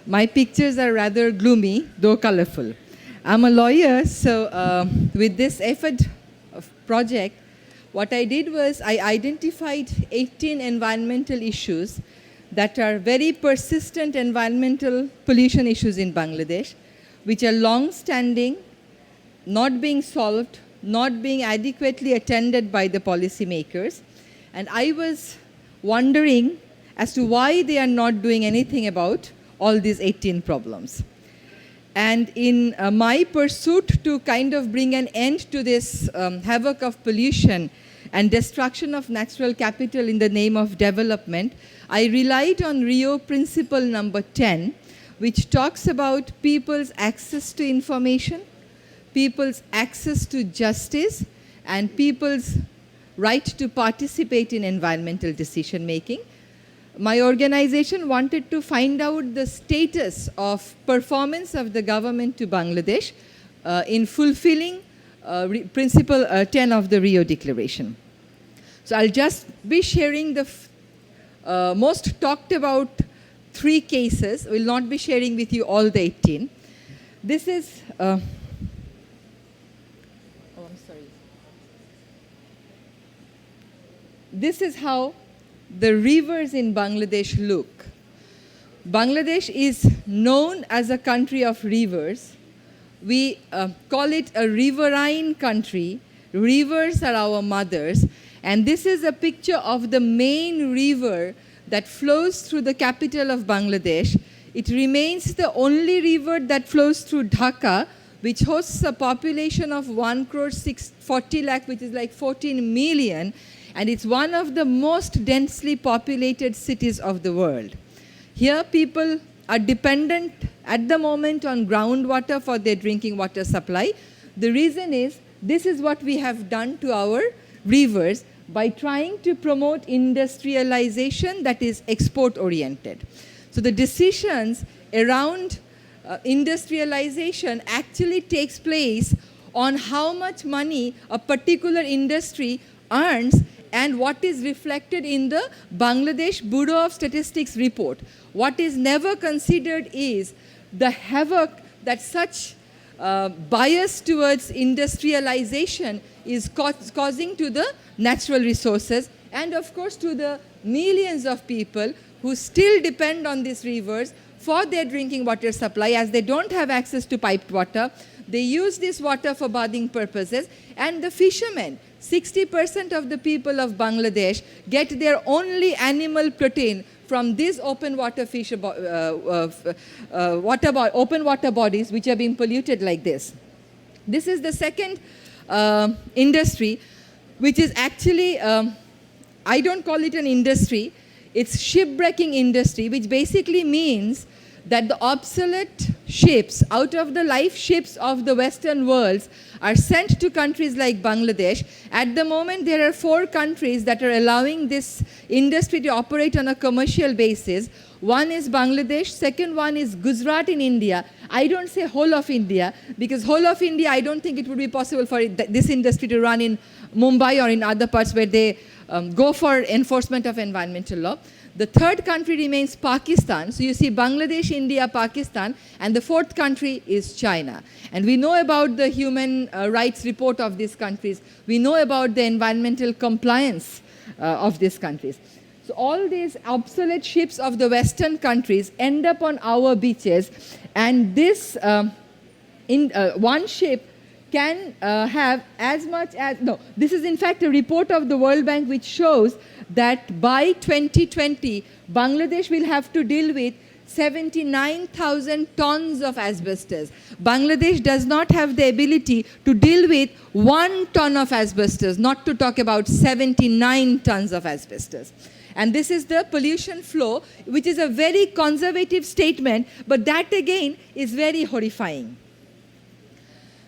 My pictures are rather gloomy, though colorful. I'm a lawyer, so with this APFED project, what I did was I identified 18 environmental issues that are very persistent environmental pollution issues in Bangladesh, which are long-standing, not being solved, not being adequately attended by the policymakers. And I was wondering as to why they are not doing anything about all these 18 problems. And in my pursuit to kind of bring an end to this havoc of pollution and destruction of natural capital in the name of development, I relied on Rio Principle number 10, which talks about people's access to information, people's access to justice, and people's right to participate in environmental decision making. My organization wanted to find out the status of performance of the government to Bangladesh in fulfilling Principle 10 of the Rio Declaration. So I'll just be sharing the most talked about 3 cases. We'll not be sharing with you all the 18. This is This is how the rivers in Bangladesh look. Bangladesh is known as a country of rivers. We call it a riverine country. Rivers are our mothers. And this is a picture of the main river that flows through the capital of Bangladesh. It remains the only river that flows through Dhaka, which hosts a population of 1,640,000, lakh, which is like 14 million. And it's one of the most densely populated cities of the world. Here people are dependent at the moment on groundwater for their drinking water supply. The reason is, this is what we have done to our rivers by trying to promote industrialization that is export-oriented. So the decisions around industrialization actually takes place on how much money a particular industry earns and what is reflected in the Bangladesh Bureau of Statistics report. What is never considered is the havoc that such bias towards industrialization is causing to the natural resources and of course to the millions of people who still depend on these rivers for their drinking water supply, as they don't have access to piped water. They use this water for bathing purposes, and the fishermen, 60% of the people of Bangladesh get their only animal protein from these open water fish open water bodies which are being polluted like this. This is the second industry, which is actually, I don't call it an industry, it's shipbreaking industry, which basically means that the obsolete ships, out of the life ships of the Western worlds, are sent to countries like Bangladesh. At the moment, there are 4 countries that are allowing this industry to operate on a commercial basis. One is Bangladesh, second one is Gujarat in India. I don't say whole of India, because whole of India, I don't think it would be possible for this industry to run in Mumbai or in other parts where they go for enforcement of environmental law. The third country remains Pakistan. So you see Bangladesh, India, Pakistan, and the 4th country is China. And we know about the human rights report of these countries. We know about the environmental compliance of these countries. So all these obsolete ships of the Western countries end up on our beaches, and this one ship can have as much as, no, this is in fact a report of the World Bank which shows that by 2020, Bangladesh will have to deal with 79,000 tons of asbestos. Bangladesh does not have the ability to deal with 1 ton of asbestos, not to talk about 79 tons of asbestos. And this is the pollution flow, which is a very conservative statement, but that again is very horrifying.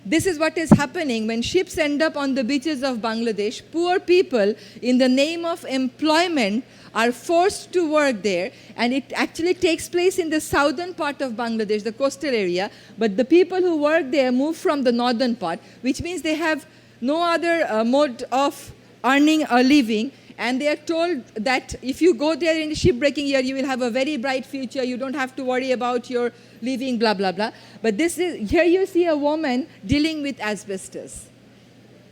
This is what is happening when ships end up on the beaches of Bangladesh. Poor people, in the name of employment, are forced to work there, and it actually takes place in the southern part of Bangladesh, the coastal area, but the people who work there move from the northern part, which means they have no other mode of earning a living, and they are told that if you go there in the shipbreaking year, you will have a very bright future, you don't have to worry about your living, blah, blah, blah. But this is, here you see a woman dealing with asbestos.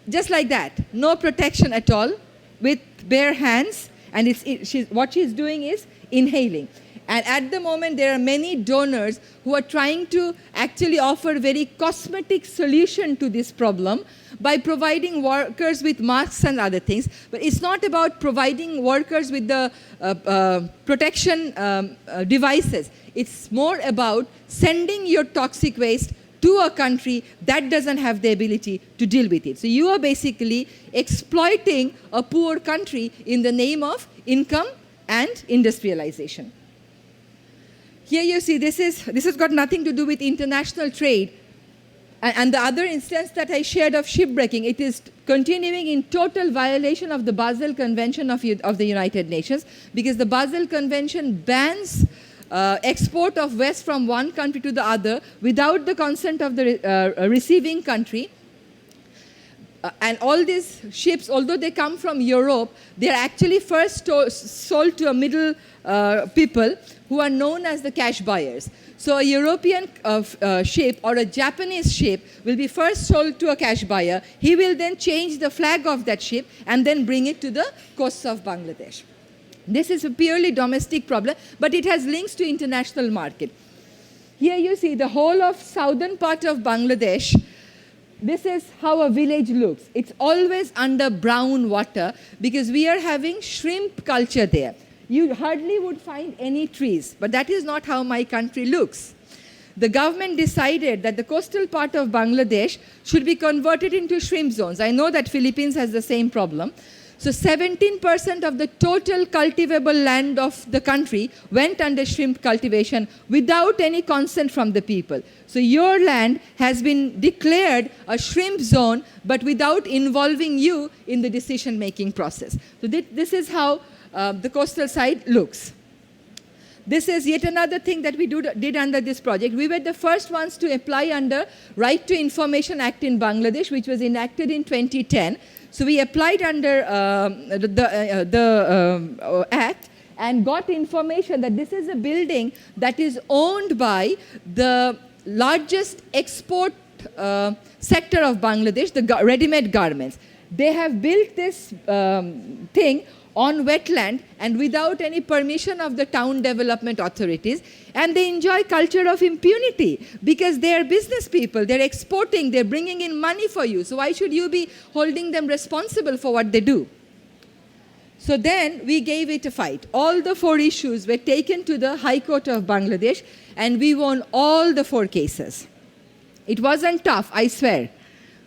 Just like that, no protection at all, with bare hands, and what she's doing is inhaling. And at the moment, there are many donors who are trying to actually offer very cosmetic solution to this problem by providing workers with masks and other things. But it's not about providing workers with the protection devices. It's more about sending your toxic waste to a country that doesn't have the ability to deal with it. So you are basically exploiting a poor country in the name of income and industrialization. Here you see, this has got nothing to do with international trade. And the other instance that I shared of shipbreaking, it is continuing in total violation of the Basel Convention of the United Nations, because the Basel Convention bans export of waste from one country to the other without the consent of the receiving country. And all these ships, although they come from Europe, they are actually first sold to a middle people who are known as the cash buyers. So a European ship or a Japanese ship will be first sold to a cash buyer. He will then change the flag of that ship and then bring it to the coasts of Bangladesh. This is a purely domestic problem, but it has links to international market. Here you see the whole of southern part of Bangladesh. This is how a village looks. It's always under brown water because we are having shrimp culture there. You hardly would find any trees, but that is not how my country looks. The government decided that the coastal part of Bangladesh should be converted into shrimp zones. I know that Philippines has the same problem. So 17% of the total cultivable land of the country went under shrimp cultivation without any consent from the people. So your land has been declared a shrimp zone, but without involving you in the decision-making process. So this is how the coastal side looks. This is yet another thing that we did under this project. We were the first ones to apply under Right to Information Act in Bangladesh, which was enacted in 2010. So we applied under the act and got information that this is a building that is owned by the largest export sector of Bangladesh, the ready-made garments. They have built this thing on wetland and without any permission of the town development authorities, and they enjoy culture of impunity because they are business people, they're exporting, they're bringing in money for you, so why should you be holding them responsible for what they do? So then we gave it a fight. All the 4 issues were taken to the High Court of Bangladesh, and we won all the 4 cases. It wasn't tough, I swear.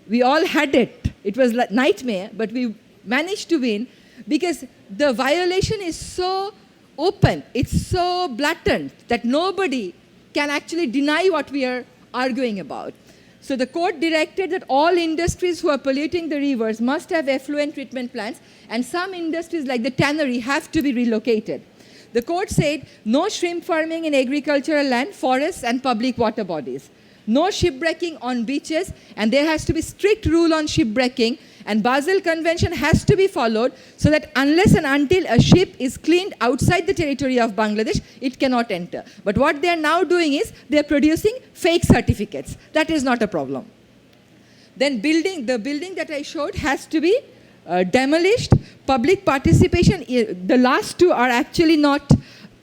We all had it. It was a nightmare, but we managed to win because the violation is so open, it's so blatant that nobody can actually deny what we are arguing about. So the court directed that all industries who are polluting the rivers must have effluent treatment plants, and some industries like the tannery have to be relocated. The court said no shrimp farming in agricultural land, forests and public water bodies. No shipbreaking on beaches, and there has to be strict rule on shipbreaking, and Basel Convention has to be followed so that unless and until a ship is cleaned outside the territory of Bangladesh, it cannot enter. But what they are now doing is they are producing fake certificates. That is not a problem. Then the building that I showed has to be demolished. Public participation, the last 2 are actually not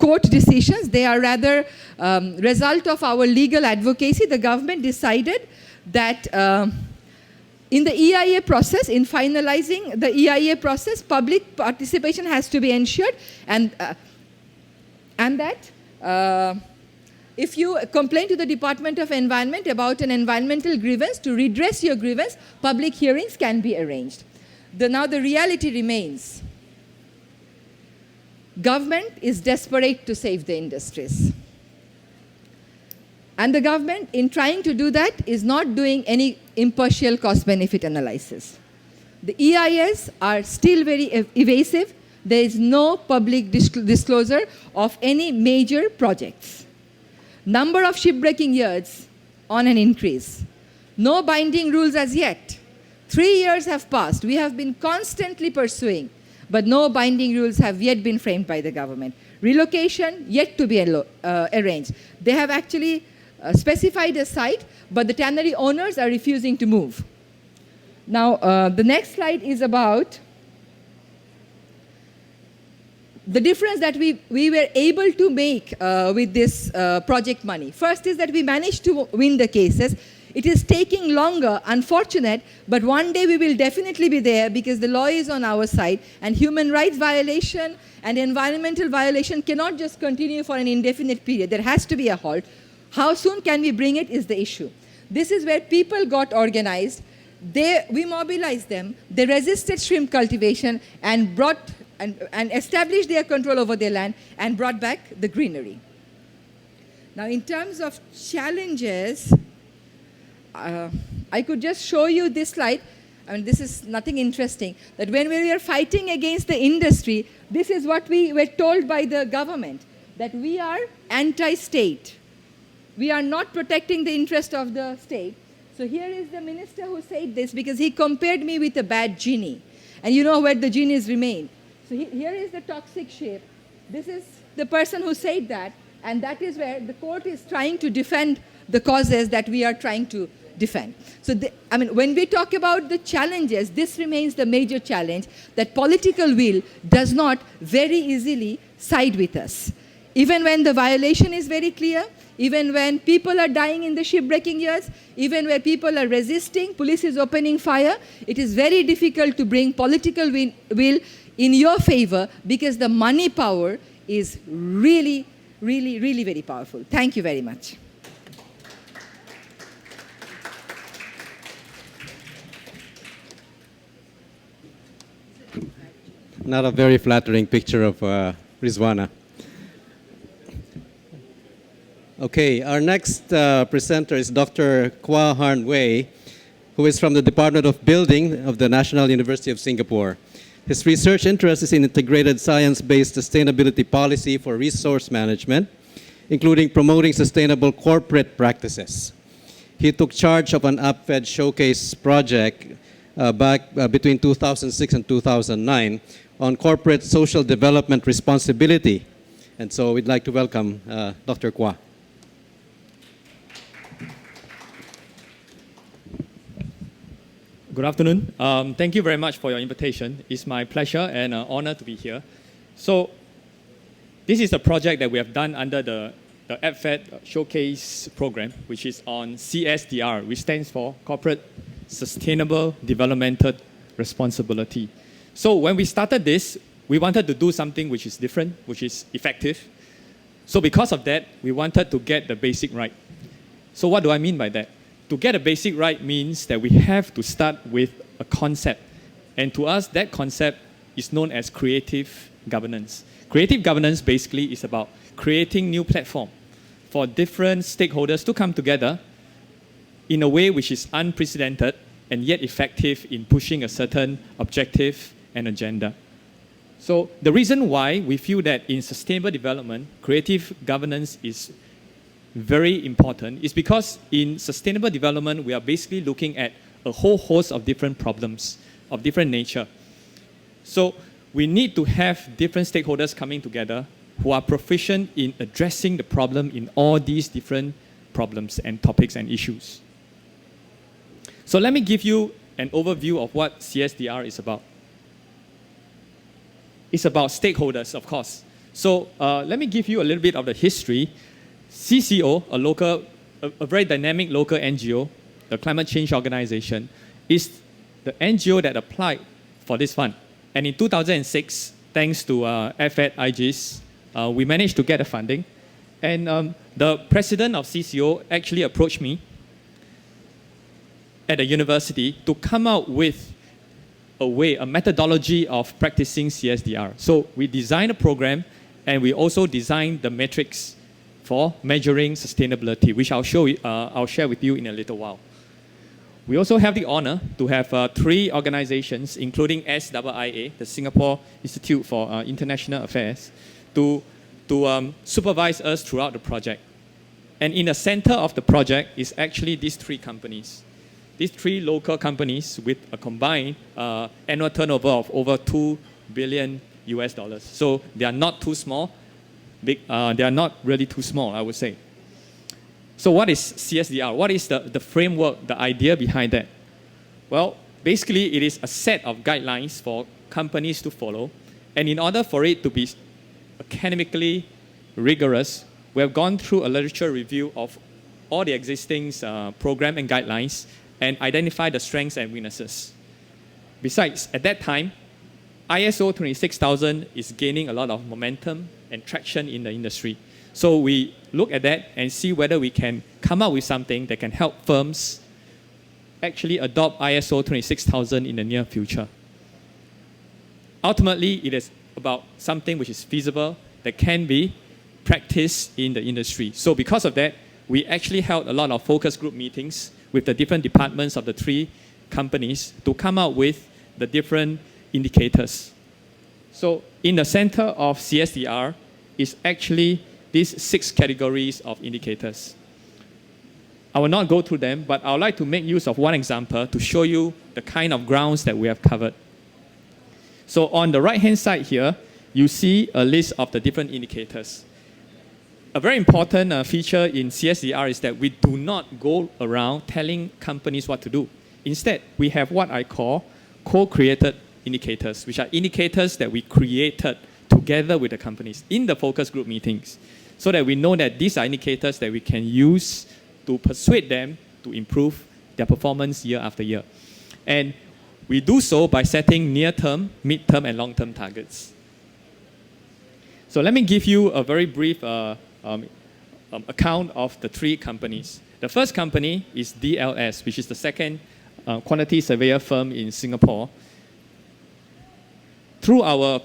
court decisions. They are rather result of our legal advocacy. The government decided that in the EIA process, in finalizing the EIA process, public participation has to be ensured, and that if you complain to the Department of Environment about an environmental grievance, to redress your grievance, public hearings can be arranged. Now the reality remains. Government is desperate to save the industries. And the government, in trying to do that, is not doing any impartial cost-benefit analysis. The EIS are still very evasive. There is no public disclosure of any major projects. Number of shipbreaking yards on an increase. No binding rules as yet. 3 years have passed. We have been constantly pursuing, but no binding rules have yet been framed by the government. Relocation yet to be arranged. They have actually specified a site, but the tannery owners are refusing to move. Now, the next slide is about the difference that we were able to make with this project money. First is that we managed to win the cases. It is taking longer, unfortunate, but one day we will definitely be there because the law is on our side, and human rights violation and environmental violation cannot just continue for an indefinite period. There has to be a halt. How soon can we bring it is the issue. This is where people got organized. We mobilized them. They resisted shrimp cultivation and brought and established their control over their land and brought back the greenery. Now, in terms of challenges, I could just show you this slide. I mean, this is nothing interesting. That when we were fighting against the industry, this is what we were told by the government, that we are anti-state. We are not protecting the interest of the state. So here is the minister who said this because he compared me with a bad genie. And you know where the genies remain. So here is the toxic ship. This is the person who said that. And that is where the court is trying to defend the causes that we are trying to defend. So, when we talk about the challenges, this remains the major challenge, that political will does not very easily side with us. Even when the violation is very clear, even when people are dying in the shipbreaking yards, even where people are resisting, police is opening fire, it is very difficult to bring political will in your favor because the money power is really, really, really very powerful. Thank you very much. Not a very flattering picture of Rizwana. Okay, our next presenter is Dr. Kwa Harn Wei, who is from the Department of Building of the National University of Singapore. His research interest is in integrated science-based sustainability policy for resource management, including promoting sustainable corporate practices. He took charge of an APFED Showcase project back between 2006 and 2009 on corporate social development responsibility. And so we'd like to welcome Dr. Kwa. Good afternoon. Thank you very much for your invitation. It's my pleasure and honor to be here. So this is a project that we have done under the APFED Showcase Programme, which is on CSDR, which stands for Corporate Sustainable Developmental Responsibility. So when we started this, we wanted to do something which is different, which is effective. So because of that, we wanted to get the basic right. So what do I mean by that? To get a basic right means that we have to start with a concept. And to us, that concept is known as creative governance. Creative governance basically is about creating new platform for different stakeholders to come together in a way which is unprecedented and yet effective in pushing a certain objective and agenda. So the reason why we feel that in sustainable development, creative governance is very important is because in sustainable development, we are basically looking at a whole host of different problems of different nature. So we need to have different stakeholders coming together who are proficient in addressing the problem in all these different problems and topics and issues. So let me give you an overview of what CSDR is about. It's about stakeholders, of course. So let me give you a little bit of the history. CCO, a very dynamic local NGO, the Climate Change Organization, is the NGO that applied for this fund. And in 2006, thanks to APFED IGs, we managed to get the funding. And the president of CCO actually approached me at the university to come out with a methodology of practicing CSDR. So we designed a program, and we also designed the metrics for measuring sustainability, which I'll share with you in a little while. We also have the honor to have 3 organizations, including SIIA, the Singapore Institute for International Affairs, to supervise us throughout the project. And in the center of the project is actually these 3 companies. These 3 local companies with a combined annual turnover of over $2 billion US. So they are not too small. They are not really too small, I would say. So what is CSDR? What is the framework, the idea behind that? Well, basically it is a set of guidelines for companies to follow. And in order for it to be academically rigorous, we have gone through a literature review of all the existing program and guidelines and identify the strengths and weaknesses. Besides, at that time, ISO 26000 is gaining a lot of momentum and traction in the industry. So we look at that and see whether we can come up with something that can help firms actually adopt ISO 26000 in the near future. Ultimately, it is about something which is feasible, that can be practiced in the industry. So because of that, we actually held a lot of focus group meetings with the different departments of the 3 companies to come out with the different indicators. So in the center of CSDR is actually these 6 categories of indicators. I will not go through them, but I would like to make use of one example to show you the kind of grounds that we have covered. So on the right-hand side here, you see a list of the different indicators. A very important feature in CSDR is that we do not go around telling companies what to do. Instead, we have what I call co-created indicators, which are indicators that we created together with the companies in the focus group meetings, so that we know that these are indicators that we can use to persuade them to improve their performance year after year. And we do so by setting near-term, mid-term, and long-term targets. So let me give you a very brief account of the 3 companies. The first company is DLS, which is the second quantity surveyor firm in Singapore. Through our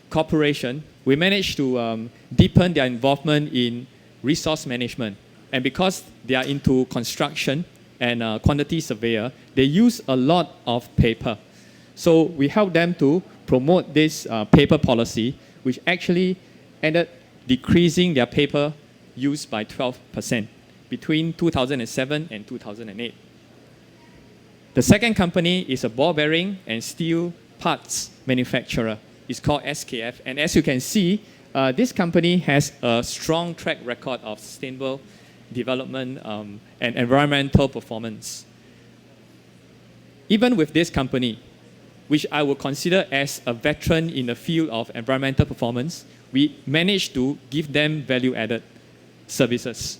cooperation, we managed to deepen their involvement in resource management. And because they are into construction and quantity surveyor, they use a lot of paper. So we helped them to promote this paper policy, which actually ended decreasing their paper use by 12% between 2007 and 2008. The second company is a ball bearing and steel parts manufacturer. It's called SKF. And as you can see, this company has a strong track record of sustainable development and environmental performance. Even with this company, which I would consider as a veteran in the field of environmental performance, we managed to give them value-added services.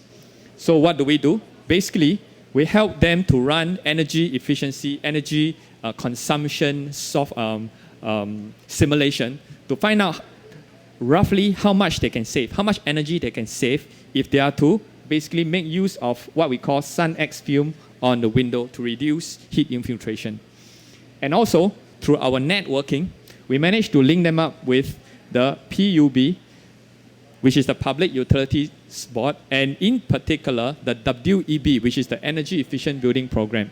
So what do? Basically, we help them to run energy efficiency, energy consumption simulation to find out roughly how much they can save, how much energy they can save if they are to basically make use of what we call Sun-X film on the window to reduce heat infiltration. And also, through our networking, we managed to link them up with the PUB, which is the Public Utilities Board, and in particular, the WEB, which is the Energy Efficient Building Program.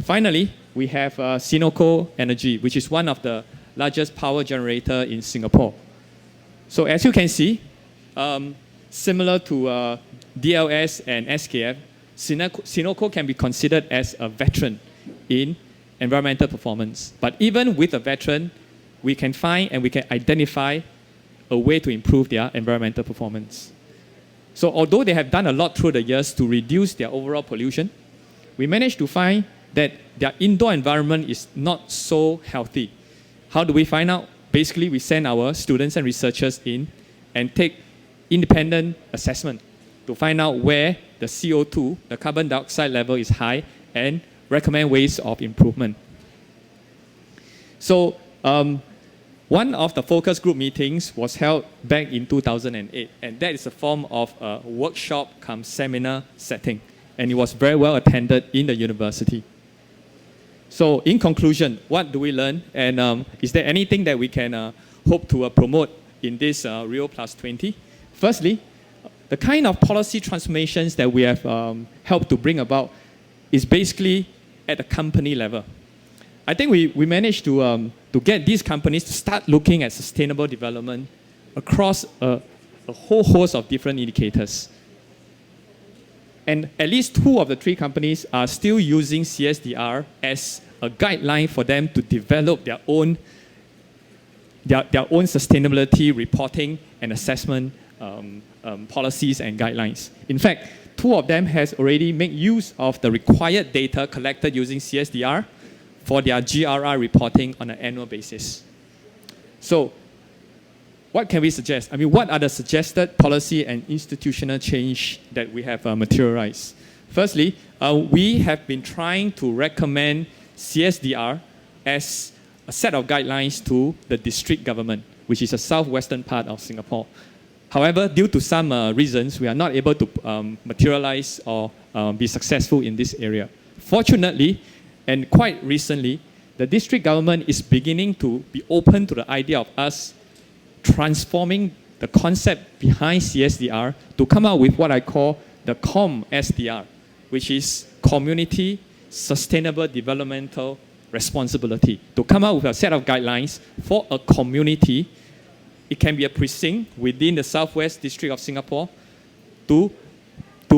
Finally, we have Sinoco Energy, which is one of the largest power generator in Singapore. So as you can see, similar to DLS and SKF, Sinoco can be considered as a veteran in environmental performance. But even with a veteran, we can find and we can identify a way to improve their environmental performance. So although they have done a lot through the years to reduce their overall pollution, we managed to find that their indoor environment is not so healthy. How do we find out? Basically, we send our students and researchers in and take independent assessment to find out where the CO2, the carbon dioxide level is high, and recommend ways of improvement. So One of the focus group meetings was held back in 2008, and that is a form of a workshop cum seminar setting, and it was very well attended in the university. So in conclusion, what do we learn, and is there anything that we can hope to promote in this Rio+20? Firstly, the kind of policy transformations that we have helped to bring about is basically at the company level. I think we managed to get these companies to start looking at sustainable development across a whole host of different indicators. And at least 2 of the 3 companies are still using CSDR as a guideline for them to develop their own sustainability reporting and assessment policies and guidelines. In fact, 2 of them has already made use of the required data collected using CSDR for their GRI reporting on an annual basis. So what can we suggest? I mean, what are the suggested policy and institutional change that we have materialized? Firstly, we have been trying to recommend CSDR as a set of guidelines to the district government, which is the southwestern part of Singapore. However, due to some reasons, we are not able to materialize or be successful in this area. Fortunately, and quite recently, the district government is beginning to be open to the idea of us transforming the concept behind CSDR to come out with what I call the COM-SDR, which is Community Sustainable Developmental Responsibility. To come out with a set of guidelines for a community, it can be a precinct within the Southwest District of Singapore to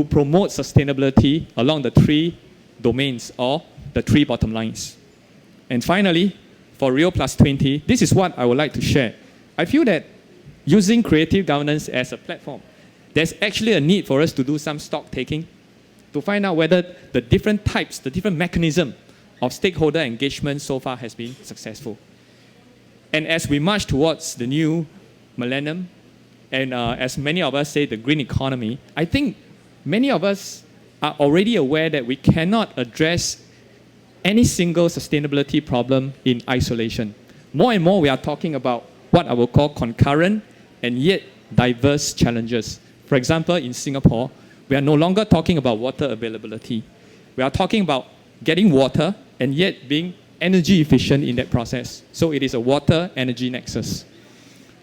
promote sustainability along the 3 domains or the 3 bottom lines. And finally, for Rio+20, this is what I would like to share. I feel that using creative governance as a platform, there's actually a need for us to do some stock taking to find out whether the different types, the different mechanism of stakeholder engagement so far has been successful. And as we march towards the new millennium, and as many of us say, the green economy, I think many of us are already aware that we cannot address any single sustainability problem in isolation. More and more, we are talking about what I will call concurrent and yet diverse challenges. For example, in Singapore, we are no longer talking about water availability. We are talking about getting water and yet being energy efficient in that process. So it is a water-energy nexus.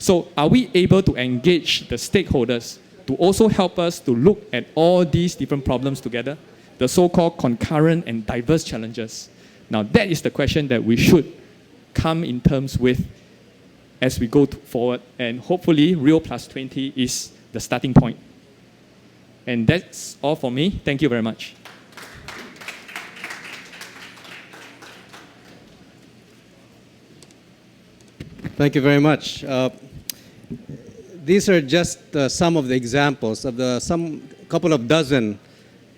So are we able to engage the stakeholders to also help us to look at all these different problems together, the so-called concurrent and diverse challenges? Now that is the question that we should come in terms with as we go forward, and hopefully Rio+20 is the starting point. And that's all for me. Thank you very much. Thank you very much. These are just some of the examples of the couple of dozen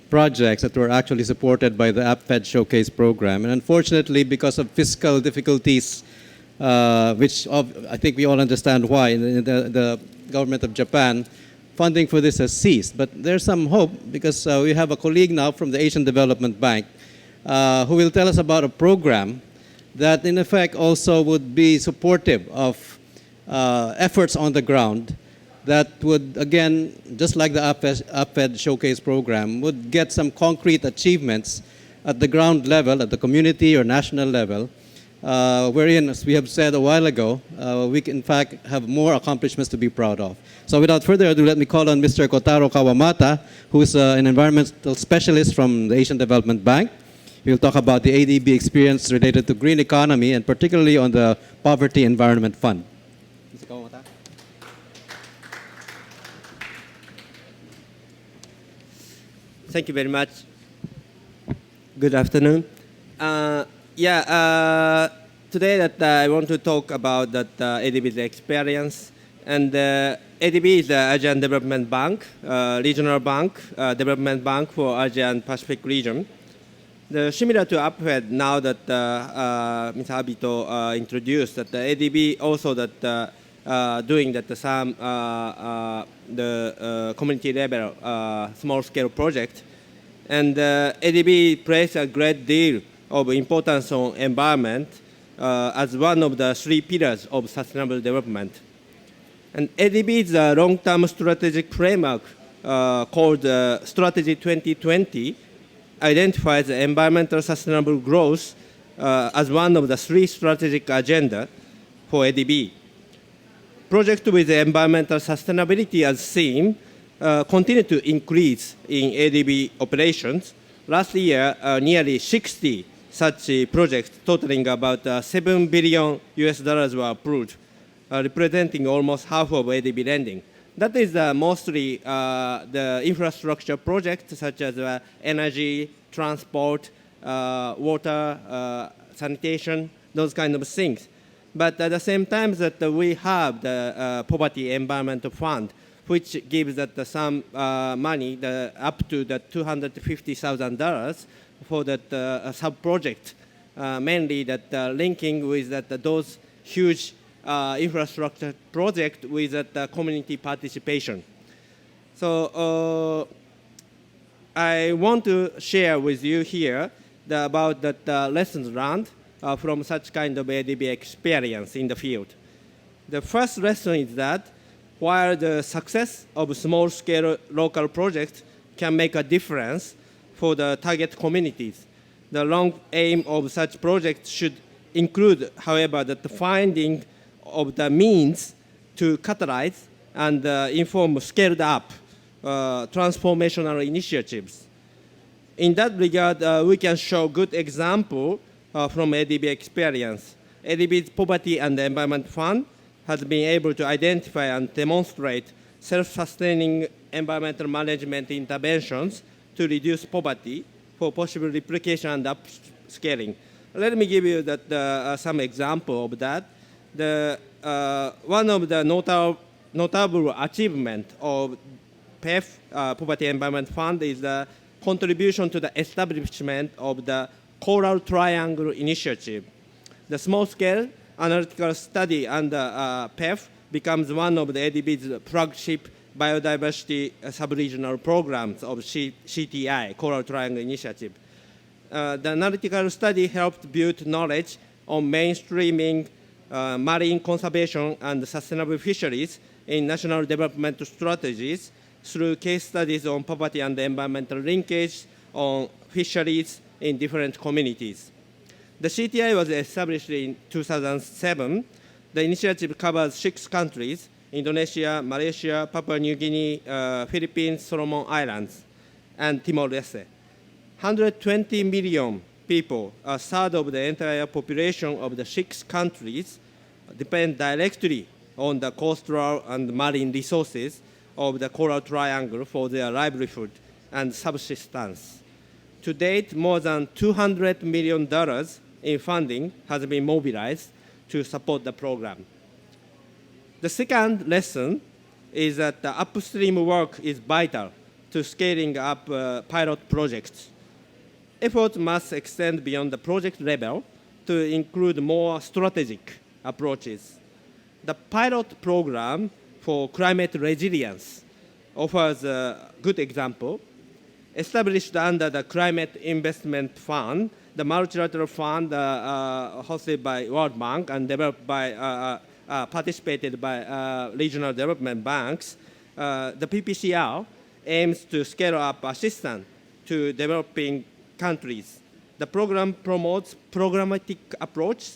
projects that were actually supported by the APFED Showcase Program. And unfortunately, because of fiscal difficulties, which I think we all understand why, in the government of Japan, funding for this has ceased. But there's some hope because we have a colleague now from the Asian Development Bank who will tell us about a program that in effect also would be supportive of efforts on the ground that would, again, just like the APFED Showcase Program, would get some concrete achievements at the ground level, at the community or national level, wherein, as we have said a while ago, we can in fact have more accomplishments to be proud of. So without further ado, let me call on Mr. Kotaro Kawamata, who is an environmental specialist from the Asian Development Bank. He will talk about the ADB experience related to green economy and particularly on the Poverty Environment Fund. Mr. Kawamata. Thank you very much. Good afternoon. Today that I want to talk about that ADB's experience. And ADB is the Asian Development Bank, regional bank, development bank for Asian Pacific region. Similar to APFED, now that Mr. Abito introduced, that the ADB also that doing that some the community level small scale project, and ADB places a great deal of importance on environment as one of the three pillars of sustainable development. And ADB's long-term strategic framework called Strategy 2020 identifies environmental sustainable growth as one of the three strategic agenda for ADB. Projects with environmental sustainability as theme continue to increase in ADB operations. Last year, nearly 60 such projects totaling about $7 billion were approved, representing almost half of ADB lending. That is mostly the infrastructure projects such as energy, transport, water, sanitation, those kind of things. But at the same time that we have the Poverty Environment Fund, which gives that some money up to the $250,000 for that sub-project, mainly that linking with those huge infrastructure project with that community participation. So I want to share with you here about that lessons learned from such kind of ADB experience in the field. The first lesson is that while the success of small-scale local projects can make a difference for the target communities, the long aim of such projects should include, however, the finding of the means to catalyze and inform scaled-up transformational initiatives. In that regard, we can show good example from ADB experience. ADB's Poverty and Environment Fund has been able to identify and demonstrate self-sustaining environmental management interventions to reduce poverty for possible replication and upscaling. Let me give you some example of that. One of the notable achievement of PEF, Poverty Environment Fund, is the contribution to the establishment of the Coral Triangle Initiative. The small-scale analytical study under PEF becomes one of the ADB's flagship biodiversity sub-regional programs of CTI, Coral Triangle Initiative. The analytical study helped build knowledge on mainstreaming marine conservation and sustainable fisheries in national development strategies through case studies on poverty and environmental linkage on fisheries in different communities. The CTI was established in 2007. The initiative covers 6 countries: Indonesia, Malaysia, Papua New Guinea, Philippines, Solomon Islands, and Timor-Leste. 120 million people, a third of the entire population of the 6 countries, depend directly on the coastal and marine resources of the Coral Triangle for their livelihood and subsistence. To date, more than $200 million in funding has been mobilized to support the program. The second lesson is that the upstream work is vital to scaling up pilot projects. Efforts must extend beyond the project level to include more strategic approaches. The pilot program for climate resilience offers a good example. Established under the Climate Investment Fund, the multilateral fund hosted by World Bank and developed by, participated by regional development banks, the PPCR aims to scale up assistance to developing countries. The program promotes programmatic approach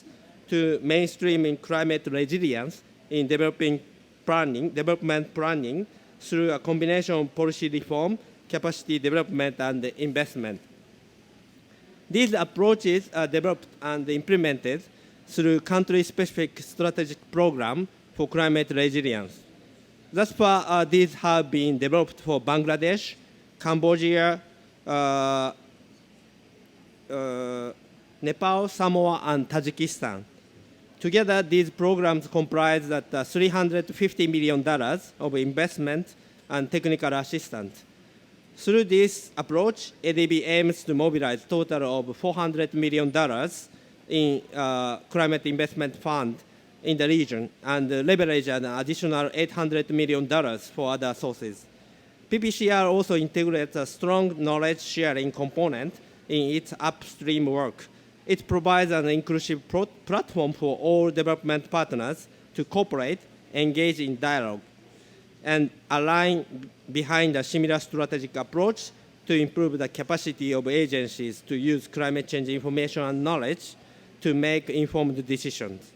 to mainstreaming climate resilience in development planning through a combination of policy reform, capacity development, and investment. These approaches are developed and implemented through country-specific strategic program for climate resilience. Thus far, these have been developed for Bangladesh, Cambodia, Nepal, Samoa, and Tajikistan. Together, these programs comprise that $350 million of investment and technical assistance. Through this approach, ADB aims to mobilize a total of $400 million in climate investment fund in the region and leverage an additional $800 million for other sources. PPCR also integrates a strong knowledge sharing component in its upstream work It provides an inclusive platform for all development partners to cooperate, engage in dialogue, and align behind a similar strategic approach to improve the capacity of agencies to use climate change information and knowledge to make informed decisions.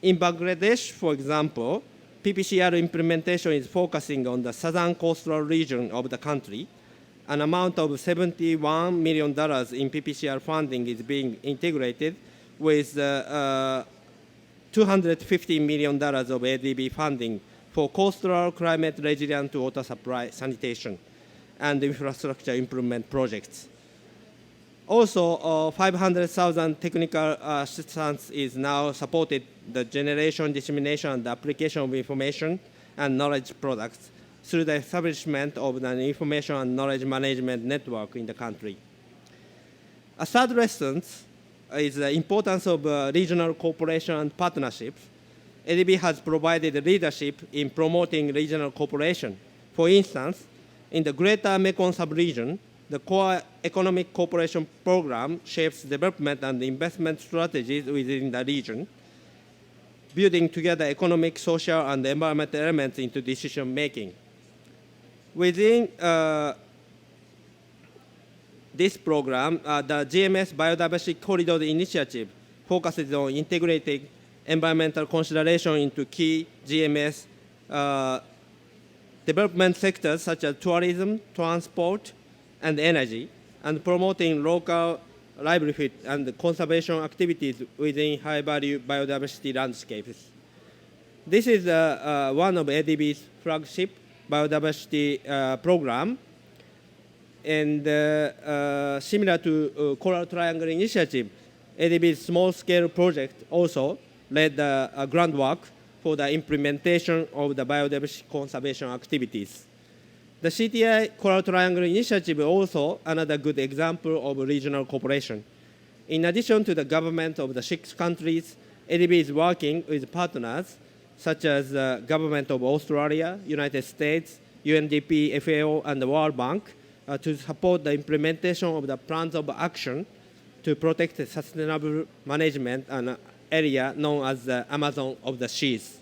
In Bangladesh, for example, PPCR implementation is focusing on the southern coastal region of the country. An amount of $71 million in PPCR funding is being integrated with $250 million of ADB funding for coastal climate resilient water supply, sanitation, and infrastructure improvement projects. Also, 500,000 technical assistance is now supported the generation, dissemination, and application of information and knowledge products through the establishment of an information and knowledge management network in the country. A third lesson is the importance of regional cooperation and partnerships. ADB has provided leadership in promoting regional cooperation. For instance, in the Greater Mekong sub-region, the Core Economic Cooperation Program shapes development and investment strategies within the region, building together economic, social, and environmental elements into decision-making. Within this program, the GMS Biodiversity Corridor Initiative focuses on integrating environmental consideration into key GMS development sectors such as tourism, transport, and energy, and promoting local livelihood and conservation activities within high-value biodiversity landscapes. This is one of ADB's flagship biodiversity program, and similar to Coral Triangle Initiative, ADB's small-scale project also led the groundwork for the implementation of the biodiversity conservation activities. The CTI Coral Triangle Initiative is also another good example of regional cooperation. In addition to the government of the 6 countries, ADB is working with partners such as the government of Australia, United States, UNDP, FAO, and the World Bank to support the implementation of the plans of action to protect the sustainable management an area known as the Amazon of the Seas.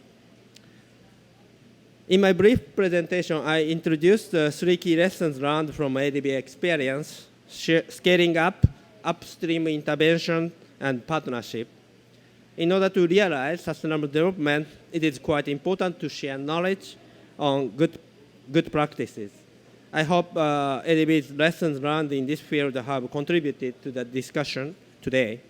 In my brief presentation, I introduced 3 key lessons learned from ADB experience, scaling up, upstream intervention, and partnership. In order to realize sustainable development, it is quite important to share knowledge on good practices. I hope ADB's lessons learned in this field have contributed to the discussion today.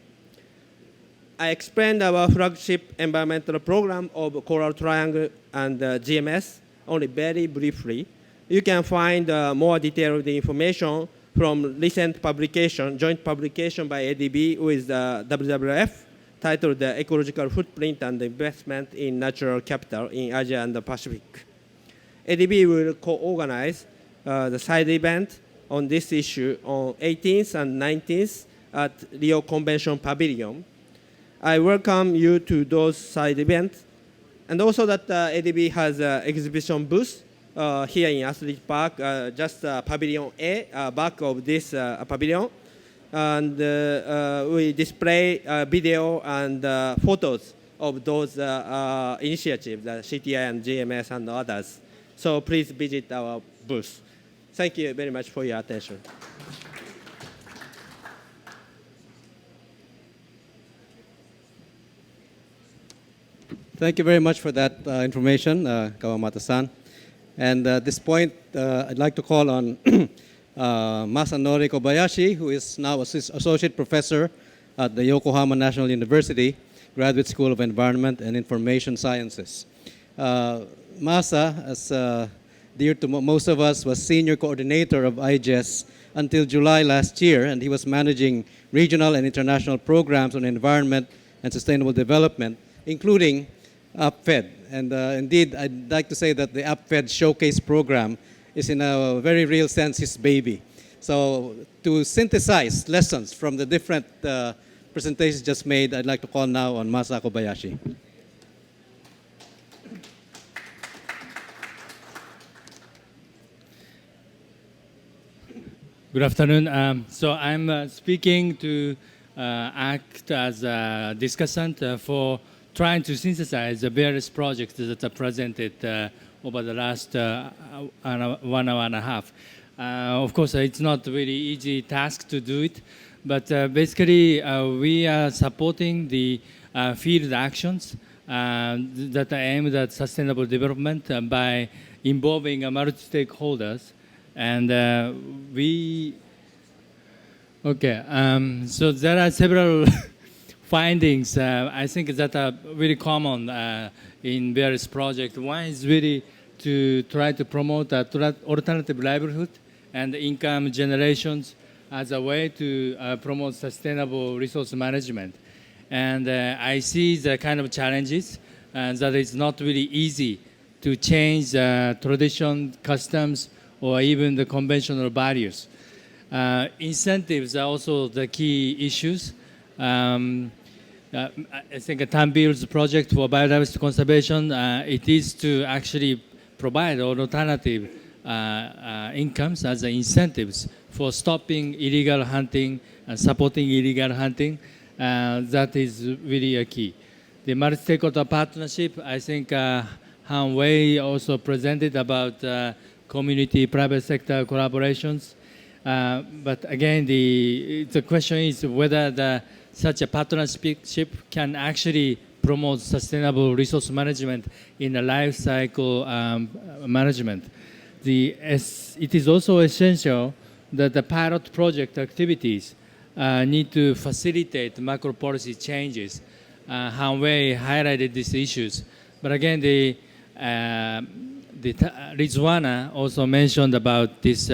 I explained our flagship environmental program of Coral Triangle and GMS only very briefly. You can find more detailed information from recent publication, joint publication by ADB with WWF, titled The Ecological Footprint and Investment in Natural Capital in Asia and the Pacific. ADB will co-organize the side event on this issue on 18th and 19th at Rio Convention Pavilion. I welcome you to those side events, and also that ADB has an exhibition booth here in Athlete Park, just Pavilion A, back of this pavilion, and we display video and photos of those initiatives, the CTI and GMS and others. So please visit our booth. Thank you very much for your attention. Thank you very much for that information, Kawamata-san. And at this point, I'd like to call on Masanori Kobayashi, who is now Associate Professor at the Yokohama National University, Graduate School of Environment and Information Sciences. Masa, as dear to most of us, was Senior Coordinator of IGES until July last year, and he was managing regional and international programs on environment and sustainable development, including APFED. And indeed, I'd like to say that the APFED Showcase Programme is in a very real sense his baby. So to synthesize lessons from the different presentations just made, I'd like to call now on Masa Kobayashi. Good afternoon. So I'm speaking to act as a discussant for trying to synthesize the various projects that are presented over the last 1 hour and a half. Of course, it's not a really easy task to do it, but basically we are supporting the field actions that are aimed at sustainable development by involving multi-stakeholders. And so there are several findings, I think, that are really common in various projects. One is really to try to promote alternative livelihood and income generations as a way to promote sustainable resource management. And I see the kind of challenges that it's not really easy to change tradition, customs, or even the conventional values. Incentives are also the key issues. I think a Tambill's project for biodiversity conservation, it is to actually provide alternative incomes as incentives for stopping illegal hunting and supporting illegal hunting. That is really a key. The multi-stakeholder partnership, I think Han Wei also presented about community private sector collaborations. But again, the question is whether such a partnership can actually promote sustainable resource management in a life cycle management. It is also essential that the pilot project activities need to facilitate macro policy changes. Han Wei highlighted these issues. But again, Rizwana also mentioned about this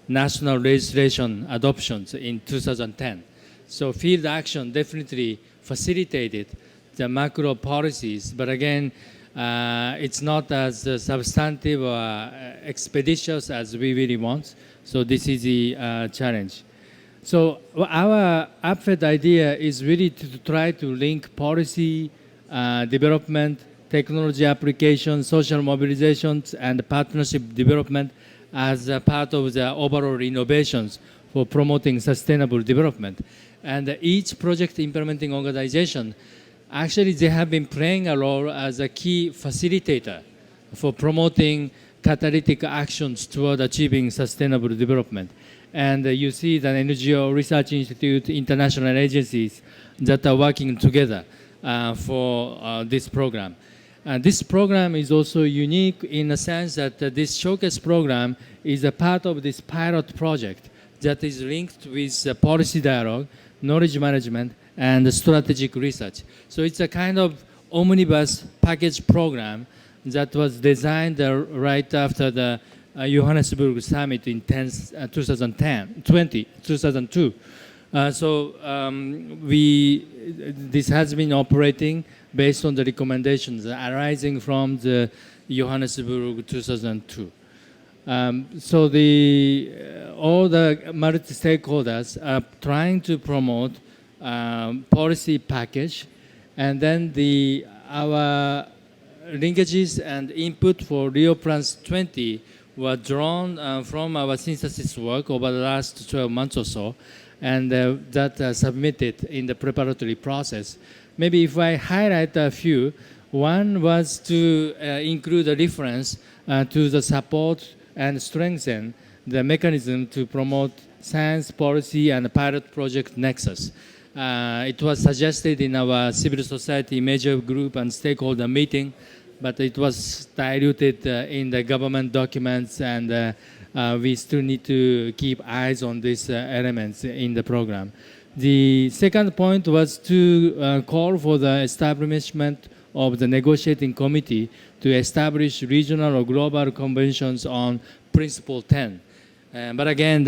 national legislation adoptions in 2010. So field action definitely facilitated the macro policies, but again, it's not as substantive or expeditious as we really want. So this is the challenge. So our APFED idea is really to try to link policy, development, technology application, social mobilizations, and partnership development as a part of the overall innovations for promoting sustainable development. And each project implementing organization, actually they have been playing a role as a key facilitator for promoting catalytic actions toward achieving sustainable development. And you see that NGO, research institute, international agencies that are working together for this program. This program is also unique in the sense that this showcase program is a part of this pilot project that is linked with policy dialogue, knowledge management, and strategic research. So it's a kind of omnibus package program that was designed right after the Johannesburg Summit in 2002. This has been operating based on the recommendations arising from the Johannesburg 2002. All the multi-stakeholders are trying to promote policy package, and then our linkages and input for Rio+20 were drawn from our synthesis work over the last 12 months or so, and that submitted in the preparatory process. Maybe if I highlight a few, one was to include a reference to the support and strengthen the mechanism to promote science, policy, and pilot project nexus. It was suggested in our civil society major group and stakeholder meeting, but it was diluted in the government documents, and we still need to keep eyes on these elements in the program. The second point was to call for the establishment of the negotiating committee to establish regional or global conventions on Principle 10. But again,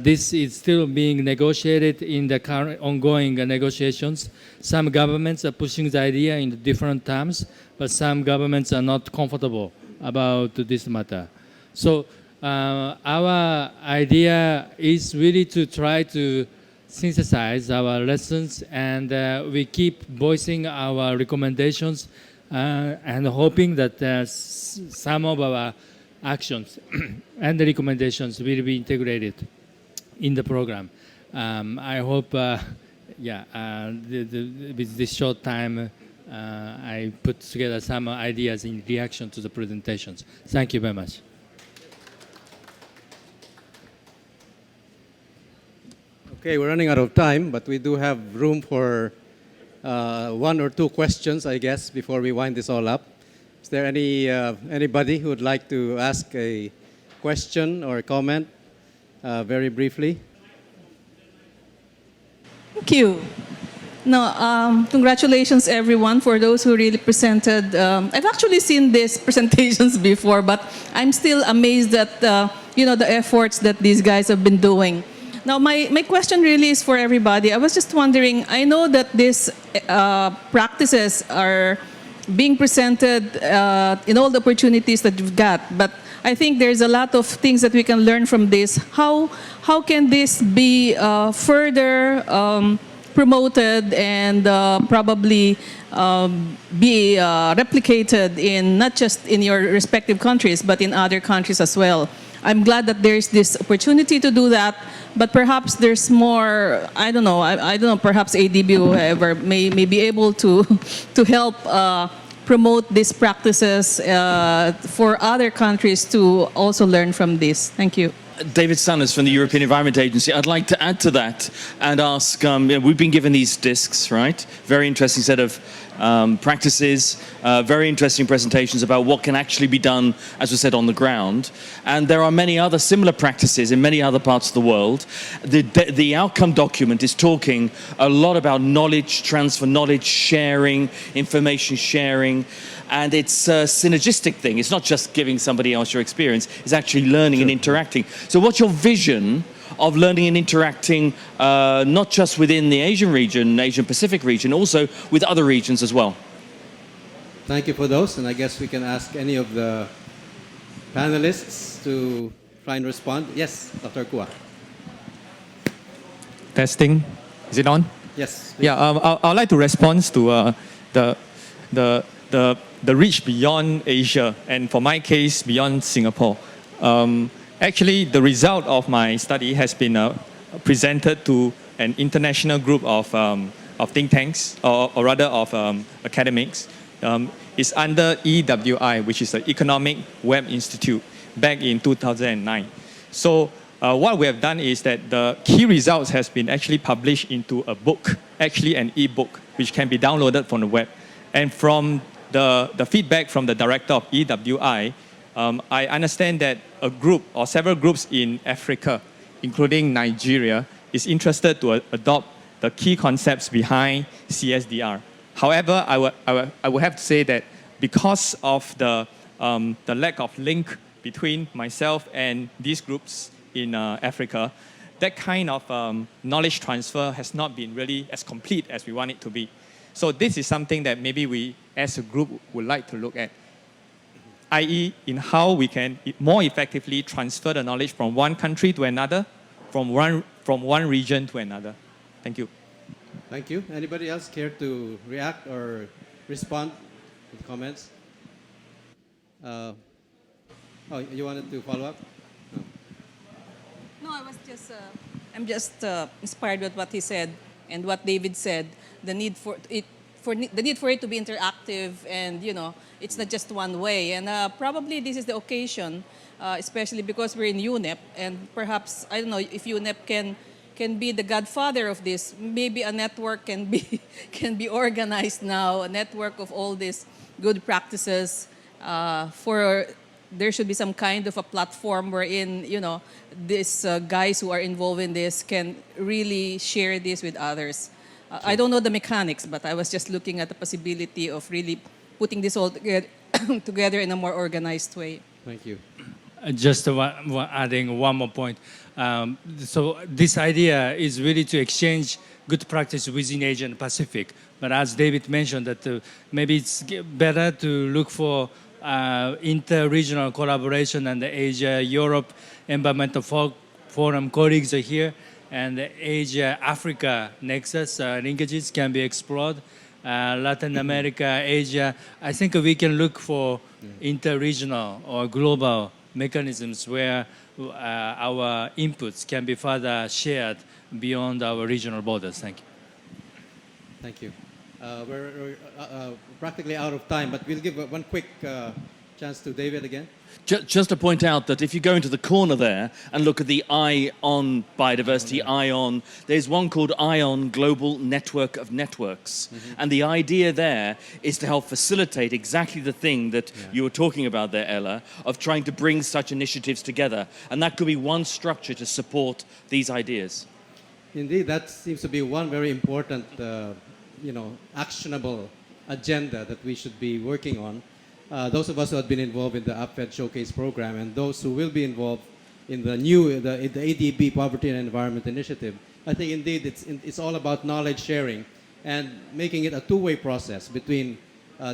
this is still being negotiated in the current ongoing negotiations. Some governments are pushing the idea in different terms, but some governments are not comfortable about this matter. So our idea is really to try to synthesize our lessons, and we keep voicing our recommendations and hoping that some of our actions and the recommendations will be integrated in the program. I hope with this short time, I put together some ideas in reaction to the presentations. Thank you very much. Okay, we're running out of time, but we do have room for one or two questions, I guess, before we wind this all up. Is there anybody who would like to ask a question or comment very briefly? Thank you. No, congratulations everyone for those who really presented. I've actually seen these presentations before, but I'm still amazed at the efforts that these guys have been doing. Now, my question really is for everybody. I was just wondering, I know that these practices are being presented in all the opportunities that you've got, but I think there's a lot of things that we can learn from this. How can this be further promoted and probably be replicated in not just in your respective countries, but in other countries as well? I'm glad that there's this opportunity to do that, but perhaps there's more, I don't know, perhaps ADB or whoever may be able to help promote these practices for other countries to also learn from this. Thank you. David Sanders from the European Environment Agency. I'd like to add to that and ask, we've been given these discs, right? Very interesting set of practices, very interesting presentations about what can actually be done, as we said, on the ground. And there are many other similar practices in many other parts of the world. The outcome document is talking a lot about knowledge transfer, knowledge sharing, information sharing. And it's a synergistic thing. It's not just giving somebody else your experience. It's actually learning and interacting. So what's your vision of learning and interacting, not just within the Asian region, Asian Pacific region, also with other regions as well? Thank you for those. And I guess we can ask any of the panelists to try and respond. Yes, Dr. Kua. Testing. Is it on? Yes. Yeah, I'd like to respond to the reach beyond Asia, and for my case, beyond Singapore. Actually, the result of my study has been presented to an international group of think tanks, or rather of academics. It's under EWI, which is the Economic Web Institute, back in 2009. So what we have done is that the key results has been actually published into a book, actually an e-book, which can be downloaded from the web. And from the feedback from the director of EWI, I understand that a group or several groups in Africa, including Nigeria, is interested to adopt the key concepts behind CSDR. However, I would have to say that because of the lack of link between myself and these groups in Africa, that kind of knowledge transfer has not been really as complete as we want it to be. So this is something that maybe we as a group would like to look at, i.e. in how we can more effectively transfer the knowledge from one country to another, from one region to another. Thank you. Thank you. Anybody else care to react or respond with comments? Oh, you wanted to follow up? No, I'm just inspired with what he said and what David said. The need for it to be interactive, and it's not just one way. And probably this is the occasion, especially because we're in UNEP, and perhaps I don't know if UNEP can be the godfather of this. Maybe a network can be organized now, a network of all these good practices. There should be some kind of a platform wherein these guys who are involved in this can really share this with others. I don't know the mechanics, but I was just looking at the possibility of really putting this all together in a more organized way. Thank you. Just adding one more point. So this idea is really to exchange good practice within Asia and Pacific. But as David mentioned, that maybe it's better to look for inter-regional collaboration, and the Asia-Europe Environmental Forum colleagues are here, and the Asia-Africa nexus linkages can be explored. Latin America, Asia, I think we can look for inter-regional or global mechanisms where our inputs can be further shared beyond our regional borders. Thank you. Thank you. We're practically out of time, but we'll give one quick chance to David again. Just to point out that if you go into the corner there and look at the Eye on Biodiversity, Eye on, there's one called Eye on Global Network of Networks. And the idea there is to help facilitate exactly the thing that you were talking about there, Ella, of trying to bring such initiatives together. And that could be one structure to support these ideas. Indeed, that seems to be one very important, actionable agenda that we should be working on. Those of us who have been involved in the APFED Showcase Program and those who will be involved in the ADB Poverty and Environment Initiative, I think indeed it's all about knowledge sharing and making it a two-way process between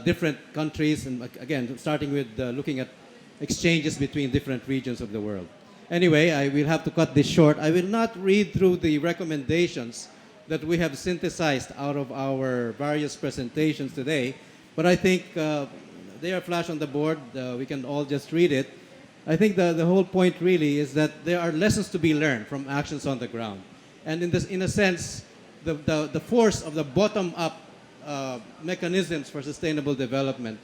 different countries and again, starting with looking at exchanges between different regions of the world. Anyway, I will have to cut this short. I will not read through the recommendations that we have synthesized out of our various presentations today, but I think they are flashed on the board. We can all just read it. I think the whole point really is that there are lessons to be learned from actions on the ground. And in a sense, the force of the bottom-up mechanisms for sustainable development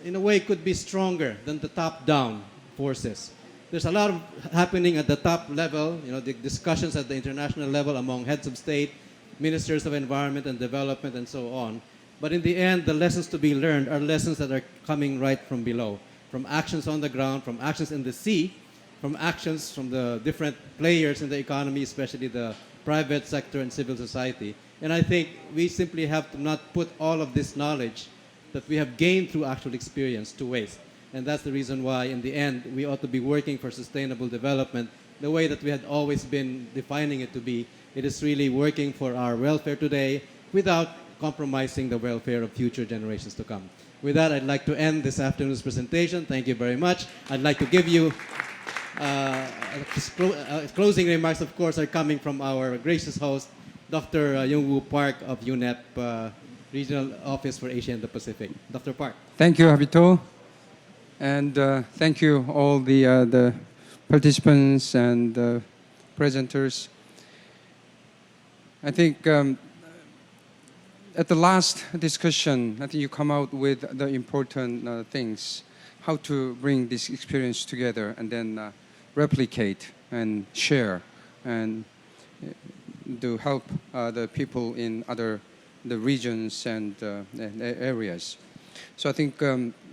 in a way could be stronger than the top-down forces. There's a lot happening at the top level, the discussions at the international level among heads of state, ministers of environment and development, and so on. But in the end, the lessons to be learned are lessons that are coming right from below, from actions on the ground, from actions in the sea, from actions from the different players in the economy, especially the private sector and civil society. And I think we simply have to not put all of this knowledge that we have gained through actual experience to waste. And that's the reason why, in the end, we ought to be working for sustainable development the way that we had always been defining it to be. It is really working for our welfare today without compromising the welfare of future generations to come. With that, I'd like to end this afternoon's presentation. Thank you very much. I'd like to give you closing remarks, of course, are coming from our gracious host, Dr. Young-Woo Park of UNEP Regional Office for Asia and the Pacific. Dr. Park. Thank you, Habito. And thank you all the participants and presenters. I think at the last discussion, I think you come out with the important things, how to bring this experience together and then replicate and share and to help the people in the regions and areas. So I think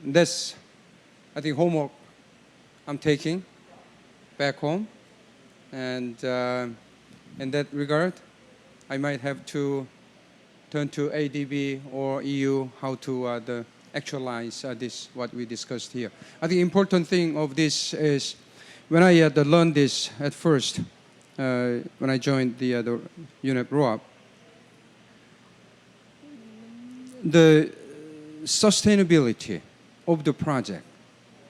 that's homework I'm taking back home, and in that regard, I might have to turn to ADB or EU how to actualize this what we discussed here. I think the important thing of this is when I learned this at first when I joined the UNEP ROAP, the sustainability of the project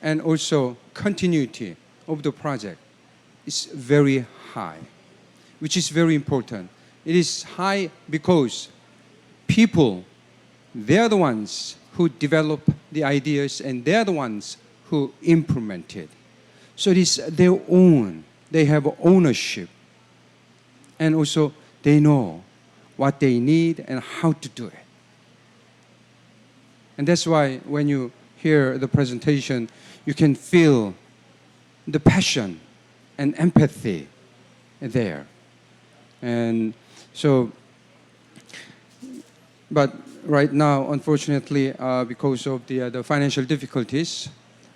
and also continuity of the project is very high, which is very important. It is high because people, they're the ones who develop the ideas and they're the ones who implement it. So it is their own, they have ownership. And also they know what they need and how to do it. And that's why when you hear the presentation, you can feel the passion and empathy there. And so, but right now, unfortunately, because of the financial difficulties,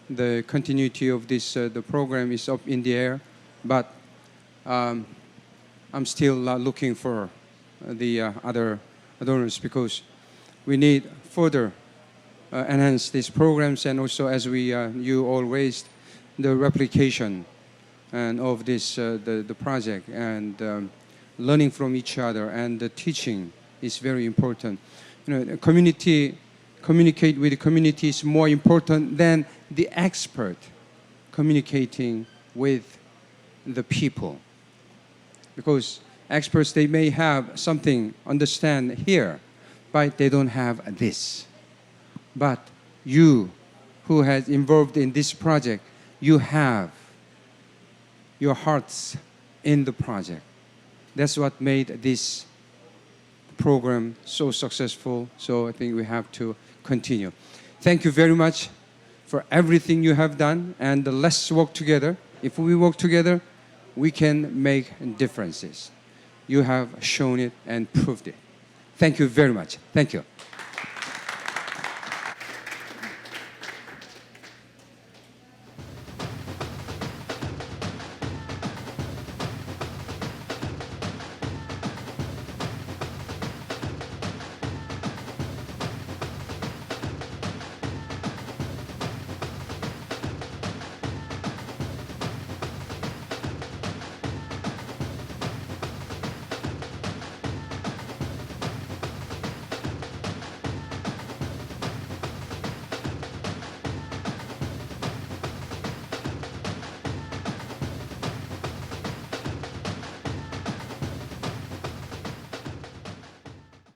the continuity of this the program is up in the air. But I'm still looking for the other donors because we need further enhance these programs, and also as you all raised, the replication and of this the project and learning from each other, and the teaching is very important. Communicate with the community is more important than the expert communicating with the people, because experts, they may have something understand here, but they don't have this. But you who has involved in this project, you have your hearts in the project. That's what made this program so successful. So I think we have to continue. Thank you very much for everything you have done, and let's work together. If we work together, we can make differences. You have shown it and proved it. Thank you very much. Thank you.